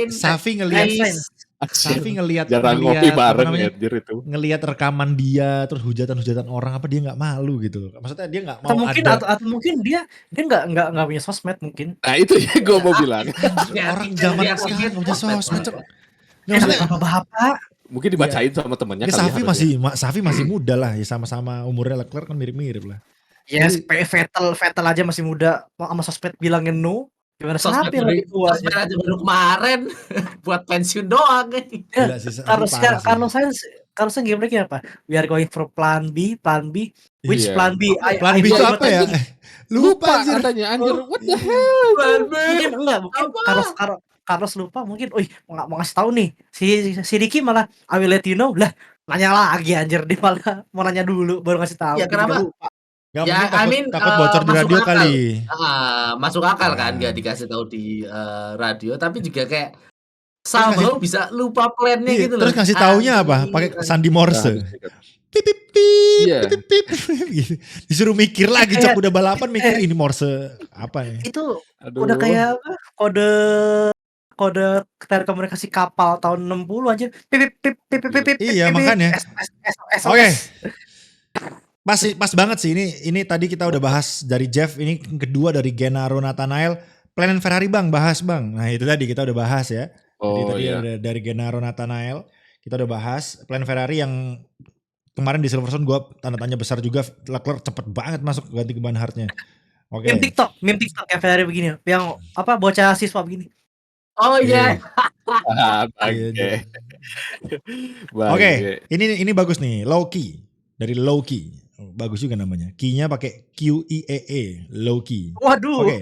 Safi ngelihat please. Safi ngelihat Jarang ngopi bareng ya anjir itu. ngelihat rekaman dia terus hujatan orang, apa dia nggak malu gitu loh. Maksudnya dia nggak mau Atau mungkin ada atau mungkin dia nggak punya sosmed mungkin. Nah itu ya gue mau bilang. orang zaman Dia sekarang pikir nggak punya sosmed. Cok. Nggak, Eh, maksudnya bapak-bapak. Mungkin dibacain sama temennya ya, kali ya. Safi masih muda lah ya, sama-sama umurnya Leclerc kan mirip-mirip lah. Yes, Vettel aja masih muda, mau sama sosmed bilangin no. Gimana Sosmed Safi yang lebih tua sosmed aja. aja baru kemarin buat pensiun doang. Gila sih, Safi Carlos parah sih. Carlos game break apa? We are going for plan B, which Iya. plan B? Plan B itu apa ya? Lupa anjir. katanya anjir. Oh. What the hell? Mungkin enggak, mungkin Carlos lupa mungkin. Mau ngasih tahu nih. Si Ricky malah I will let you know. Lah, nanya lagi anjir, dia malah mau nanya dulu baru ngasih tahu. Ya, Dia kenapa? juga lupa. Gak Ya, mungkin takut bocor di masuk radio akal. kali. Masuk akal kan Ya. nggak dikasih tahu di radio, tapi juga kayak somehow bisa lupa plannya Iya, gitu terus loh. ngasih taunya apa? Pakai sandi Morse. Pip pip pip, Iya. pip pip pip, gitu. Disuruh mikir lagi, Cok, udah balapan mikir ini Morse apa ya? Itu Aduh. udah kayak apa? Kode telekomunikasi kapal tahun 60 aja. Pip pip pip pip pip. Iya, pip, makanya. SOS. Oke. Pas banget sih ini tadi kita udah bahas dari Jeff, ini kedua dari Gennaro Nathanael. Planet Ferrari Bang, bahas Bang. Nah, itu tadi kita udah bahas ya. Tadi iya. ada dari Gennaro Nathanael. Kita udah bahas Planet Ferrari yang kemarin di Silverstone gue tanda tanya besar juga. Leclerc cepet banget masuk ganti ke ban hardnya. Oke. Meme TikTok yang Ferrari begini, yang apa bocah siswa begini. Oh iya. Bangke. Oke, ini bagus nih, Loki dari Loki. Bagus juga namanya. Key-nya pakai QEEE, Loki. Waduh. Oke.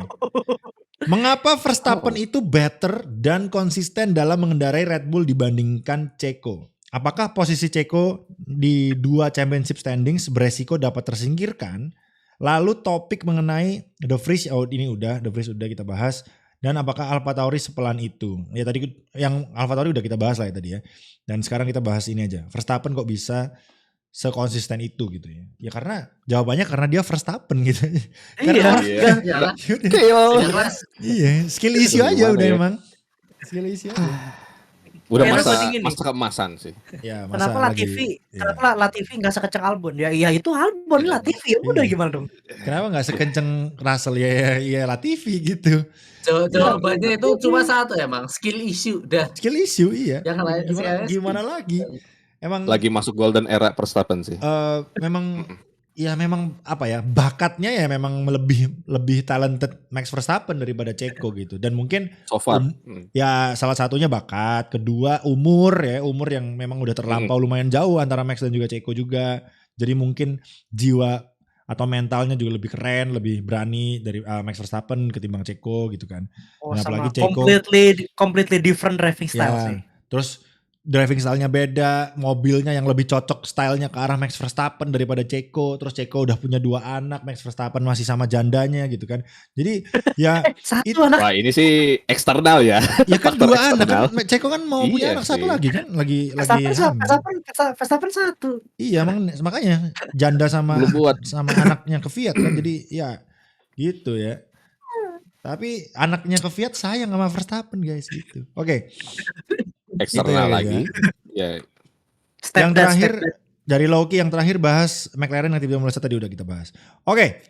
Mengapa Verstappen itu better dan konsisten dalam mengendarai Red Bull dibandingkan Checo? Apakah posisi Checo di 2 championship standings beresiko dapat tersingkirkan? Lalu topik mengenai De Vries, De Vries udah kita bahas. Dan apakah AlphaTauri sepelan itu? Ya tadi yang AlphaTauri udah kita bahas lah ya tadi ya. Dan sekarang kita bahas ini aja. Verstappen kok bisa sekonsisten itu gitu ya. Ya karena jawabannya karena dia Verstappen gitu. Karena Iyalah. iya, skill issue aja Gimana udah ya? emang. Skill issue aja. Udah Kayaknya masa penting ini. keemasan sih. Ya, masa Kenapa lagi. Kenapa Latifi nggak sekeceng Albon? Ya itu Albon Latifi. Ya udah gimana dong? Kenapa nggak sekenceng Russell ya Latifi gitu. Jawabannya itu cuma satu emang, skill issue dah. Skill issue iya. Yang lain Gimana lagi? Emang Lagi masuk golden era Verstappen sih. memang apa ya, bakatnya ya memang lebih talented Max Verstappen daripada Checo gitu. Dan mungkin So far. ya salah satunya bakat, kedua umur yang memang udah terlampau lumayan jauh antara Max dan juga Checo juga. Jadi mungkin jiwa atau mentalnya juga lebih keren, lebih berani dari Max Verstappen ketimbang Checo gitu kan. Oh, Nah, sama apalagi Checo completely different driving style ya, sih. terus driving style-nya beda, mobilnya yang lebih cocok stylenya ke arah Max Verstappen daripada Checo, terus Checo udah punya 2 anak, Max Verstappen masih sama jandanya gitu kan. Jadi ya Satu anak. Wah, ini sih eksternal ya. ya kan Faktor 2 anak kan, eksternal. Checo kan mau punya Iya anak satu sih. lagi kan, lagi Verstappen hamil. Verstappen satu. Iya makanya janda sama Belum buat. anaknya ke Fiat kan, jadi ya gitu ya. Tapi anaknya ke Fiat sayang sama Verstappen guys gitu. Oke. Eksternal Gitu ya, lagi. Ya, Yang Step terakhir dad. dari Loki yang terakhir bahas McLaren yang tidak mulai tadi udah kita bahas. Oke.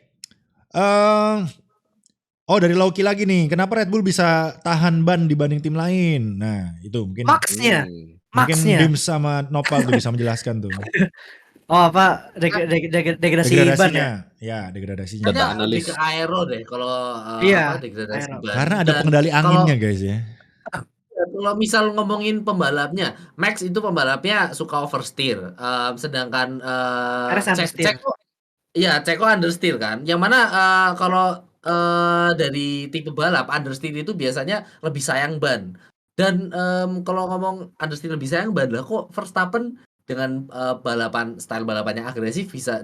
Dari Loki lagi nih. Kenapa Red Bull bisa tahan ban dibanding tim lain? Nah, itu mungkin Maxnya. mungkin Maxnya. Dims sama Nopal tuh bisa menjelaskan tuh. Oh apa degradasi ban ya? Degradasinya. Ya, degradasinya. Data Kayaknya lebih analis. ke aero deh kalau Iya, degradasi aero. ban. Karena ada Dan pengendali anginnya guys ya. kalau misal ngomongin pembalapnya, Max itu pembalapnya suka oversteer, sedangkan Perez understeer. Ceko understeer kan. Yang mana kalau dari tipe balap understeer itu biasanya lebih sayang ban. Dan kalau ngomong understeer lebih sayang ban lah, kok Verstappen dengan style balapannya agresif bisa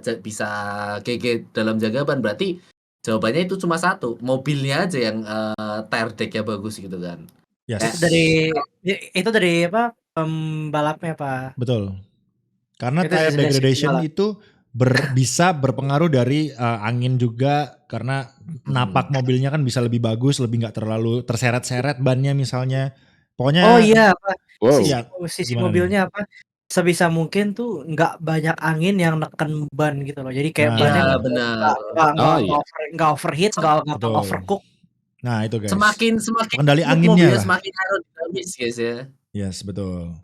GG dalam jaga ban, berarti jawabannya itu cuma satu, mobilnya aja yang tire deck-nya bagus gitu kan. Yes. Itu dari apa pembalapnya Pak? Betul. Karena Itu tire dari degradation balap. itu bisa berpengaruh dari angin juga, karena napak mobilnya kan bisa lebih bagus, lebih nggak terlalu terseret-seret bannya misalnya. Pokoknya Oh iya apa? Wow. Sisi gimana mobilnya apa? Sebisa mungkin tuh nggak banyak angin yang neken ban gitu loh. Jadi kayak Nah. bannya Iya, nggak benar. nggak overheat, nggak Betul. overcook. Nah itu guys. Semakin Pengendali smooth anginnya mobilnya lah. semakin aerodinamis guys ya. Yes, betul.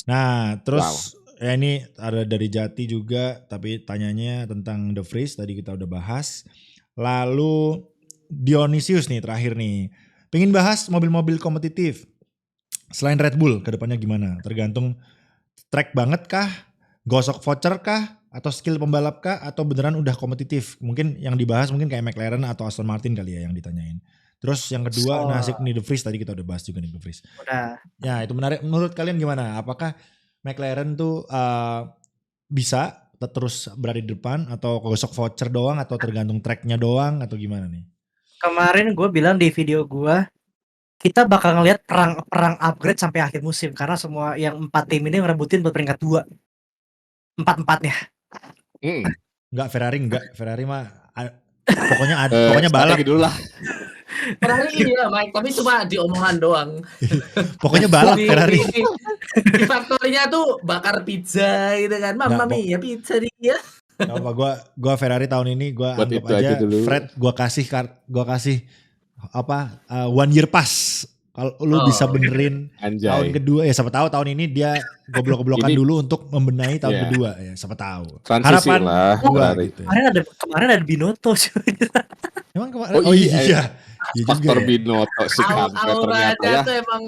Nah, terus ya ini ada dari Jati juga, tapi tanyanya tentang The Freeze tadi kita udah bahas. Lalu Dionysius nih terakhir nih. Pengen bahas mobil-mobil kompetitif. Selain Red Bull, kedepannya gimana? Tergantung track banget kah? Gosok voucher kah? Atau skill pembalap kah? Atau beneran udah kompetitif? Mungkin yang dibahas mungkin kayak McLaren atau Aston Martin kali ya yang ditanyain. Terus yang kedua, nasib nih The Freeze, tadi kita udah bahas juga nih The Freeze. Udah. Ya itu menarik. Menurut kalian gimana? Apakah McLaren tuh bisa terus berada di depan, atau gosok voucher doang, atau tergantung tracknya doang, atau gimana nih? Kemarin gue bilang di video gue, kita bakal ngelihat perang upgrade sampai akhir musim karena semua yang 4 tim ini ngerebutin buat peringkat 2. 4-4-nya. Enggak, Ferrari mah pokoknya balap dulu lah. Ferrari iya Mike, tapi cuma di omongan doang. Pokoknya balap Ferrari. Di faktorinya tuh bakar pizza gitu kan. Mamma Nggak, mia pizza dia. Apa gua Ferrari tahun ini gua Buat anggap itu aja aja dulu. Fred gua kasih apa 1 year pass. Kalau lu bisa benerin tahun Anjay. kedua, ya siapa tahu tahun ini dia goblok-goblokan Ini- dulu untuk membenahi tahun Iya. kedua, ya siapa tahu. Transisi Harapan lah. gua Ferrari. gitu. Kemarin ada Binotto. Emang kemarin? Oh iya. Iya juga Faktor ya. Binotto si kampret Auranya ternyata ya. tuh emang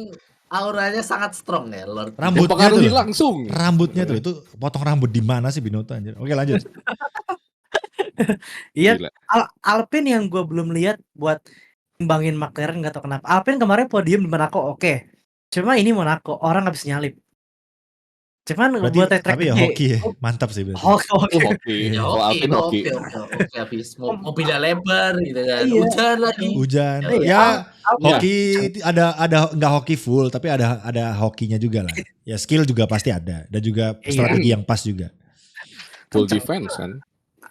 auranya sangat strong ya Lord. Rambutnya Mempengaruhi tuh. langsung. Rambutnya tuh itu potong rambut di mana sih Binotto anjir. Oke lanjut. Iya, Gila. Alpine yang gue belum lihat buat ngembangin McLaren, nggak tahu kenapa. Alpine kemarin podium di Monaco oke. Cuma ini Monaco orang nggak bisa nyalip. Cuman Berarti buat track tapi ya gede. hoki ya. Mantap sih berarti. Oke. Hoki. Ya Kalau oke, Alpine hoki. oke habis. Mobilnya lebar gitu kan. Iya. Hujan lagi. Hujan. Iya. Ya Alpine- hoki ada nggak hoki full, tapi ada hokinya juga lah. Ya skill juga pasti ada, dan juga Iya. strategi yang pas juga. Full defense kan.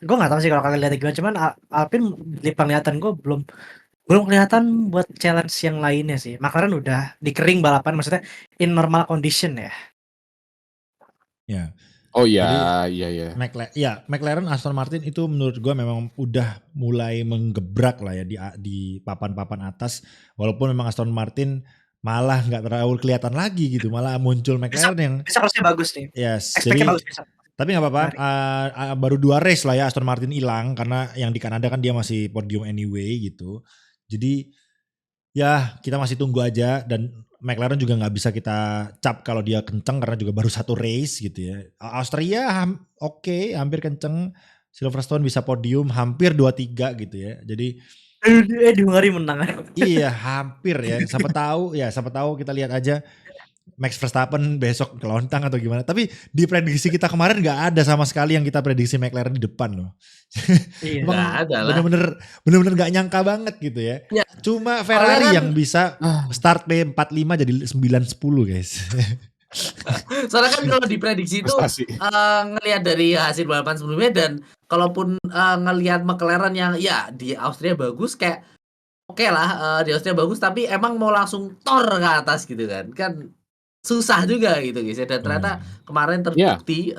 Gue nggak tahu sih kalau kalian lihat gimana. Cuman Alpine di penglihatan gue belum kelihatan buat challenge yang lainnya sih. McLaren udah di kering balapan, maksudnya in normal condition ya. Ya. Oh iya, iya. McLaren, Aston Martin itu menurut gue memang udah mulai menggebrak lah ya di papan-papan atas. Walaupun memang Aston Martin malah nggak terlalu kelihatan lagi gitu, malah muncul McLaren yang Bisa harusnya bagus nih. yes. Expect-nya Jadi bagus bisa. tapi nggak apa-apa. Baru 2 race lah ya Aston Martin hilang, karena yang di Kanada kan dia masih podium anyway gitu. Jadi ya kita masih tunggu aja, dan McLaren juga nggak bisa kita cap kalau dia kenceng karena juga baru 1 race gitu ya. Austria oke, hampir kenceng. Silverstone bisa podium hampir 2-3 gitu ya. Jadi Di Hungary menang. iya hampir ya. Siapa tahu kita lihat aja Max Verstappen besok kelontang atau gimana. Tapi di prediksi kita kemarin nggak ada sama sekali yang kita prediksi McLaren di depan loh. Iya. Emang Nggak ada lah. bener-bener nggak nyangka banget gitu ya. Ya, Cuma Ferrari kan- yang bisa start P45 jadi 9-10 guys. Soalnya kan kalau diprediksi itu Prestasi. ngelihat dari hasil balapan sebelumnya dan kalaupun ngelihat McLaren yang ya di Austria bagus kayak oke lah di Austria bagus tapi emang mau langsung tor ke atas gitu kan susah juga gitu guys ya. Dan ternyata kemarin terbukti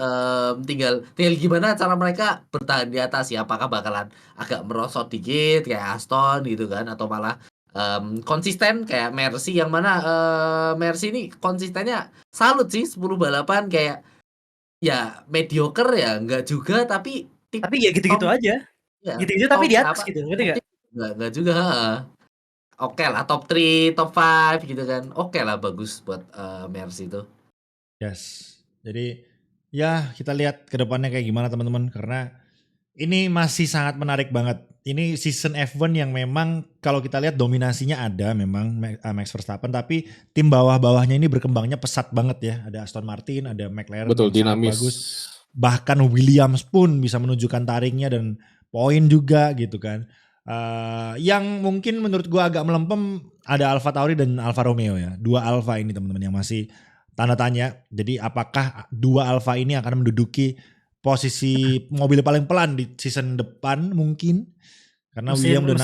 tinggal gimana cara mereka bertahan di atas ya, apakah bakalan agak merosot dikit kayak Aston gitu kan atau malah konsisten kayak Mercy yang mana Mercy ini konsistennya salut sih 10 balapan kayak ya mediocre ya enggak juga tapi ya gitu-gitu aja. ya, Gitu-gitu tapi di atas apa, gitu, ngerti nggak? enggak juga oke lah top 3 top 5 gitu kan oke lah bagus buat Mercy itu. Yes. Jadi ya kita lihat ke depannya kayak gimana teman-teman karena ini masih sangat menarik banget. Ini season F1 yang memang kalau kita lihat dominasinya ada memang Max Verstappen tapi tim bawah-bawahnya ini berkembangnya pesat banget ya. Ada Aston Martin, ada McLaren Betul, yang sangat dinamis. bagus. Bahkan Williams pun bisa menunjukkan taringnya dan poin juga gitu kan. Yang mungkin menurut gua agak melempem ada Alfa Tauri dan Alfa Romeo ya. Dua Alfa ini teman-teman yang masih tanda tanya. Jadi apakah dua Alfa ini akan menduduki posisi mobil paling pelan di season depan mungkin? Karena William dan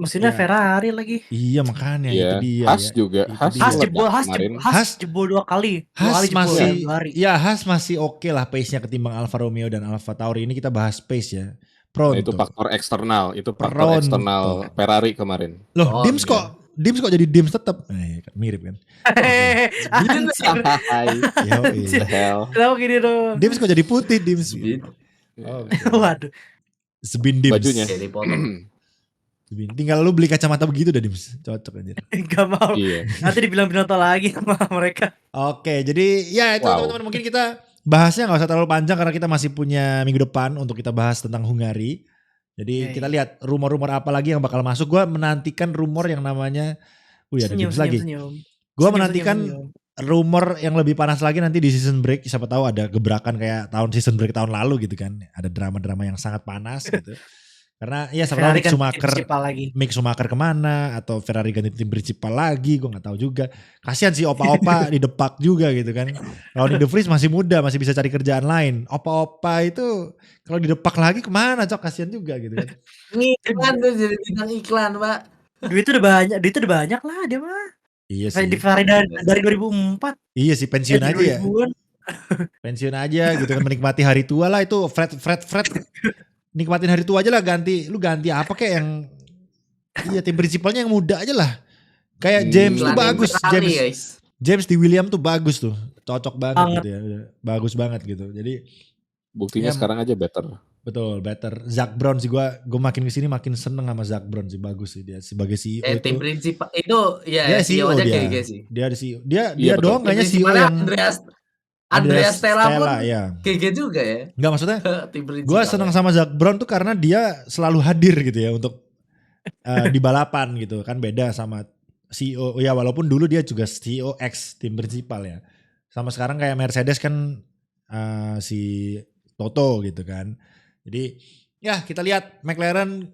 mesinnya Iya. Ferrari lagi. iya makanya Iya. itu dia Haas ya. juga. Itu Haas dia. Haas jebol 2 kali. Haas jebol masih dalam 2 hari. ya Haas masih oke lah pace-nya ketimbang Alfa Romeo dan Alfa Tauri. Ini kita bahas pace ya. Nah, itu Pronto. faktor eksternal. Itu faktor Pronto. eksternal Ferrari kemarin. Loh, Oh, Dims iya. kok jadi Dims tetap. mirip kan. Anjir. Hai. Yoi. The hell. Kenapa gini dong? Dims kok jadi putih Dims. Speed. Oke. Waduh. Sebin Dims. Bajunya. Jadi potong. Sebin. Tinggal lu beli kacamata begitu dah Dims. Cocok aja. Gak mau. Iya. Nanti dibilang binoto lagi sama mereka. Oke, jadi ya itu Wow. teman-teman mungkin kita bahasnya nggak usah terlalu panjang karena kita masih punya minggu depan untuk kita bahas tentang Hungari. Jadi Yay. kita lihat rumor-rumor apa lagi yang bakal masuk. Gua menantikan rumor yang namanya, ada Dims lagi. Gua menantikan rumor yang lebih panas lagi nanti di season break. Siapa tahu ada gebrakan kayak season break tahun lalu gitu kan. Ada drama-drama yang sangat panas gitu. Karena ya siapa tahu Ferrari Mick kan Schumacher principal lagi. Mick Schumacher kemana atau Ferrari ganti tim principal lagi, gue nggak tahu juga. Kasihan sih opa-opa di depak juga gitu kan. Kalau di De Vries masih muda, masih bisa cari kerjaan lain. Opa-opa itu kalau di depak lagi kemana cok, kasihan juga gitu kan. Iklan tuh jadi bintang iklan pak. Duit udah banyak lah dia mah. Iya Di sih, Ferrari dari 2004. iya sih pensiun aja ya, 2000-an. pensiun aja gitu kan, menikmati hari tua lah itu. Fred, nikmatin hari tua aja lah, ganti apa kayak yang, iya tim prinsipalnya yang muda aja lah. Kayak James tuh Iklanin bagus, Ferrari, guys. James di William tuh bagus tuh, cocok banget Banget. gitu ya, udah bagus banget gitu. Jadi Buktinya Ya, sekarang aja better. betul better. Zak Brown sih gue makin kesini makin seneng sama Zak Brown sih, bagus sih dia sebagai CEO Tim itu. prinsipal itu ya Dia CEO CEO nya dia. GG sih. Dia ada CEO. Dia Iya, betul. doang Tim kayaknya CEO prinsipalnya yang Andreas Stella pun ya. GG juga ya. Enggak, maksudnya Tim prinsipal. gue seneng sama Zak Brown tuh karena dia selalu hadir gitu ya untuk di balapan gitu kan, beda sama CEO ya, walaupun dulu dia juga CEO ex tim prinsipal ya. Sama sekarang kayak Mercedes kan si Toto gitu kan. Jadi ya kita lihat McLaren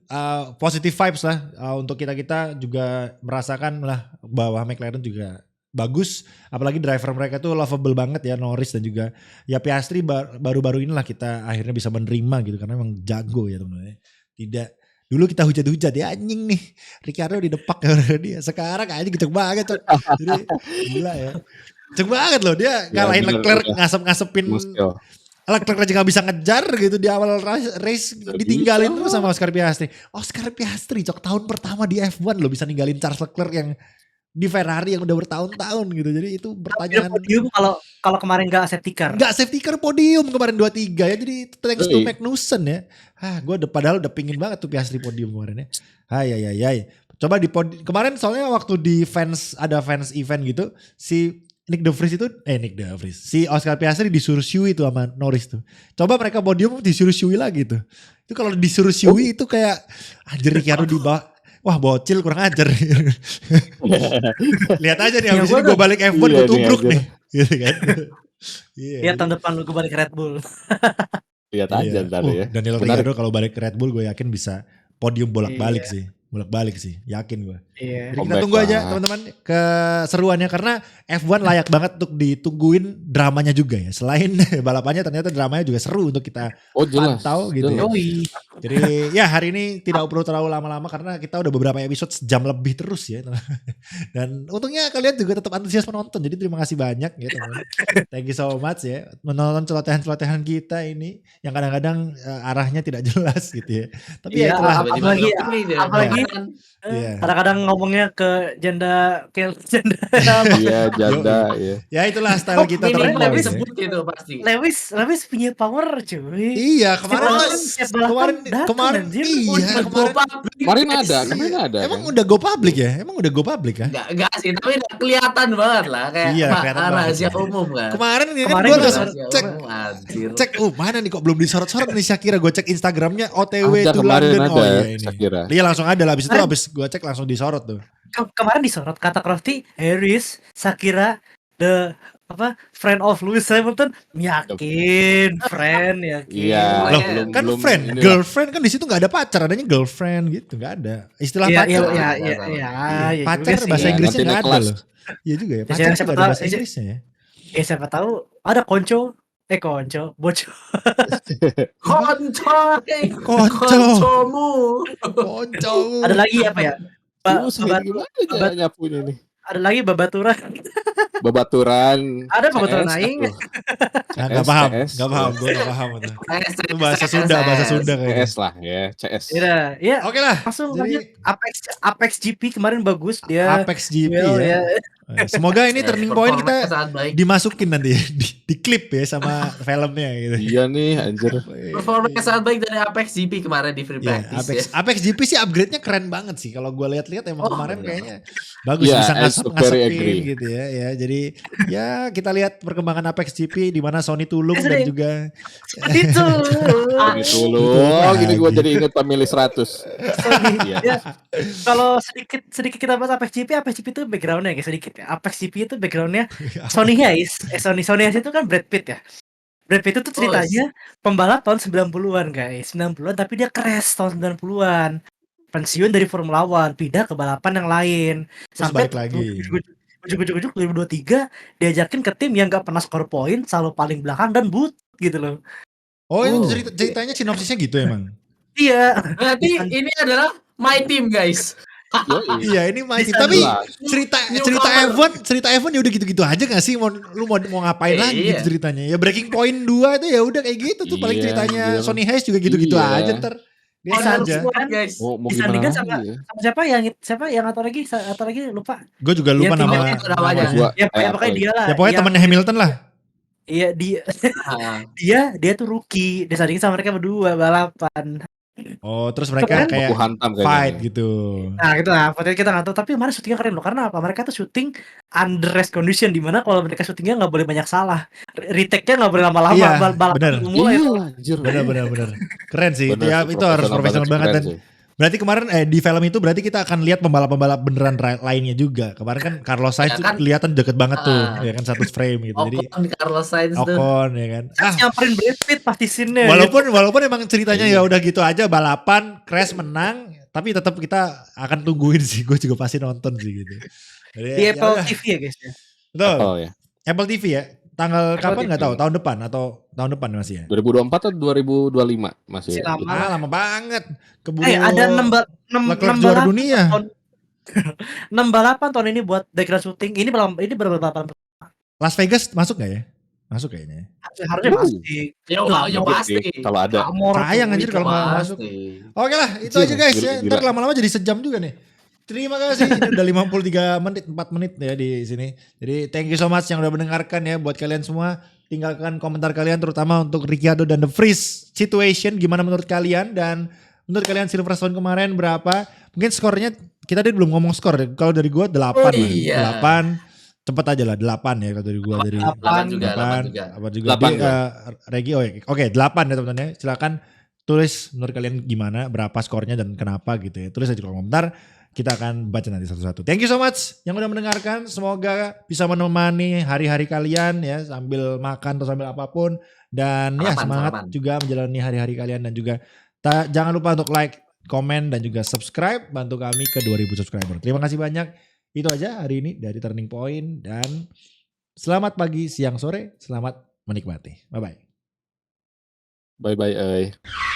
positive vibes lah, untuk kita juga merasakan lah bahwa McLaren juga bagus, apalagi driver mereka tuh lovable banget ya, Norris dan juga ya Piastri. Baru-baru inilah kita akhirnya bisa menerima gitu karena memang jago ya teman-teman. Tidak, dulu kita hujat-hujat ya, anjing nih Ricciardo di depak ya dia, sekarang anjing kenceng banget Cok. Jadi gila ya, kenceng banget loh dia, ngalahin bener, Leclerc, udah. ngasep-ngasepin Muskil. Leclerc aja gak bisa ngejar gitu di awal race, Gak ditinggalin bisa. terus sama Oscar Piastri. Oscar Piastri Cok, tahun pertama di F1 lo bisa ninggalin Charles Leclerc yang di Ferrari yang udah bertahun-tahun gitu. Jadi itu Dia pertanyaan, podium kalau kemarin nggak safety car. nggak safety car podium kemarin 23 ya. Jadi thanks to Yoi. Magnussen ya. Gue padahal udah pingin banget tuh Piastri podium kemarin ya. Hai. Coba di kemarin soalnya waktu di ada fans event gitu, si si Oscar Piastri disuruh Shui itu sama Norris tuh. Coba mereka podium disuruh Shui lagi tuh. Itu kalau disuruh Shui itu kayak anjir, Ricciardo di bawah. Wah bocil kurang ajar. Lihat aja nih, Ya, abis gua ini gue balik F1 Iya gue nih, tubruk anjir. nih. gitu kan. Iya. Ya tahun depan gue balik Red Bull. Lihat aja Iya. ntar ya. Daniel Menarik. Ricciardo kalau balik ke Red Bull gue yakin bisa podium bolak-balik Iya. sih. Bolak-balik sih, yakin gue. Iya. Jadi kita Comeback tunggu aja lah. teman-teman keseruannya karena F1 layak banget untuk ditungguin dramanya juga ya. Selain balapannya ternyata dramanya juga seru untuk kita Oh jelas. pantau gitu ya. jelas. Yoi. Jadi ya hari ini tidak perlu terlalu lama-lama karena kita udah beberapa episode sejam lebih terus ya. Dan untungnya kalian juga tetap antusias menonton. Jadi terima kasih banyak ya teman-teman. Thank you so much ya menonton celotehan-celotehan kita ini yang kadang-kadang arahnya tidak jelas gitu ya. Tapi ya Iya, itulah. Tiba-tiba apalagi dropkick dia. apalagi Kan. Iya. kadang-kadang ngomongnya ke janda kayak janda Iya janda ya. Ya itulah style kita Ini terlalu lebih ya. sebut gitu pasti. Lewis punya power cuy. Iya kemarin Setiap balapan datang, kemarin anjir. iya Udah go kemarin public. Kemarin ada emang kan? udah go public ya emang udah go public kan Enggak sih, tapi udah kelihatan banget lah kayak Iya, kelihatan banget rahasia ya. umum kan. kemarin ya kan Kemarin gue juga langsung Rahasia cek umum, anjir. cek mana nih kok belum disorot-sorot nih Shakira gue cek Instagramnya OTW Ada to kemarin London ada oh iya ini Shakira. iya langsung ada lah abis itu abis gue cek langsung disorot tuh Kemarin disorot kata Crafty, Harris, Shakira, the friend of Lewis Hamilton, yakin, friend, yakin. Iya. loh belum kan belum friend inilah. girlfriend kan di situ nggak ada pacar adanya girlfriend gitu nggak ada istilah Iya, pacar iya, pacar juga bahasa sih. Inggrisnya Nanti nggak naik ada kelas. loh iya juga ya Ya, pacar siapa juga ada tahu- bahasa Inggrisnya ya Siapa tahu ada konco, boco. Koncoy. Konco. Koncomu. Konco Ada lagi apa ya? Buset, Babatu- gimana nyapunya nih? ada lagi babaturan. Babaturan. Ada babaturan CS aing. atuh. nggak paham CS. nggak paham gue nggak paham itu CS, itu bahasa Sunda kayaknya CS lah ya, CS. Ya, oke lah langsung jadi lanjut. Apex GP kemarin bagus dia. Apex GP Well, ya. Semoga ini Ya, turning point performanya kita sangat baik. dimasukin nanti ya, di klip ya sama filmnya gitu. Iya nih anjir. Performanya sangat baik dari Apex GP kemarin di free Ya, practice ya. Apex GP sih upgrade-nya keren banget sih. Kalau gue lihat-lihat emang Oh, kemarin iya. kayaknya bagus Ya, bisa I very ngasepin agree. gitu ya. Ya, jadi ya kita lihat perkembangan Apex GP di mana Sony Tulung dan Sering. juga Itu. Gini dulu. Oh, gini gua jadi inget Family 100. Iya. Ya, kalau sedikit kita bahas Apex GP itu backgroundnya guys sedikit ya. Apex GP itu backgroundnya Sony Hayes. Sony Hayes itu kan Brad Pitt ya. Brad Pitt itu ceritanya pembalap tahun 90-an guys. 90-an tapi dia crash tahun 90-an. Pensiun dari Formula One, pindah ke balapan yang lain. Terus balik lagi. Ujuk-ujuk 2023 diajakin ke tim yang gak pernah skor poin, selalu paling belakang dan but gitu loh. Oh, ini Oh. ceritanya sinopsisnya gitu emang. Iya. Berarti ini adalah my team guys. Yoi. Iya, ini masih Bisa tapi jelas. cerita F1 ya udah gitu-gitu aja gak sih? Lu mau ngapain Iya. lagi gitu ceritanya? Ya Breaking Point 2 itu ya udah kayak gitu tuh paling Iya, ceritanya anjir. Sony Hayes juga gitu-gitu Iya. aja ntar. Biasa Honor aja. squad, guys. Mau gimana Disandingkan lagi sama ya? siapa yang atau lagi lupa. Gue juga lupa Iya, timnya nama itu namanya. Gua, Ya, apa pokoknya lagi? dia lah. Ya pokoknya yang- temannya Hamilton lah. Iya dia tuh rookie disandingin sama mereka berdua balapan. Oh, terus mereka Kemarin kayak Baku hantam kayaknya. fight gitu. Nah gitu lah, fotonya kita nggak tahu. Tapi mana syutingnya keren loh. Karena apa? Mereka tuh syuting under rest condition di mana kalau mereka syutingnya nggak boleh banyak salah. Retake-nya nggak boleh lama-lama. Iya, Balapan bener. mulai Iya, tuh. anjir. Benar. Keren sih. Bener Ya sih, itu harus profesional banget keren dan sih. berarti kemarin di film itu berarti kita akan lihat pembalap-pembalap beneran lainnya juga. Kemarin kan Carlos Sainz Ya kan? kelihatan deket banget tuh, Ah. ya kan satu frame gitu. Jadi Ocon Carlos Sainz tuh. Ocon ya kan. Kan nyamperin Brad Pitt pasti scene-nya. Walaupun emang ceritanya Iya. ya udah gitu aja balapan crash menang, tapi tetap kita akan tungguin sih. Gue juga pasti nonton sih gitu. Jadi, Di ya Apple udah. TV ya guys ya. Betul. Oh ya. Apple TV ya. Tanggal Apple kapan TV. nggak tahu. Tahun depan atau tahun depan masih ya. 2024 atau 2025 masih. Masih lama. Lama banget. Keburu Ada 6 Leclerc juara dunia. 6 balapan tahun ini buat background shooting. Ini berapa balapan? Las Vegas masuk gak ya? Masuk kayaknya. Harusnya pasti. Ya pasti. Kalau ada. Sayang anjir kalau nggak masuk. Oke lah, itu aja guys ya. Gila. Ntar lama-lama jadi sejam juga nih. Terima kasih. Ini udah 53 menit, 4 menit ya di sini. Jadi thank you so much yang udah mendengarkan ya buat kalian semua. Tinggalkan komentar kalian terutama untuk Ricciardo dan The Freeze situation. Gimana menurut kalian? Dan menurut kalian Silverstone kemarin berapa? Mungkin skornya, kita tadi belum ngomong skor. Kalau dari gua 8 Oh, lah. iya. 8. Cepet aja lah 8 ya kalau dari gua. Dari 8 juga. 8 juga. 8 Di, gua. Regi, oke 8 ya teman-teman ya. Silakan tulis menurut kalian gimana, berapa skornya dan kenapa gitu ya. Tulis aja di kolom komentar. kita akan baca nanti satu-satu. Thank you so much yang udah mendengarkan. Semoga bisa menemani hari-hari kalian ya sambil makan atau sambil apapun. Dan ya semangat juga menjalani hari-hari kalian. Dan juga jangan lupa untuk like, komen, dan juga subscribe. Bantu kami ke 2000 subscriber. Terima kasih banyak. Itu aja hari ini dari Turning Point. Dan selamat pagi, siang, sore. Selamat menikmati. Bye-bye. Bye-bye.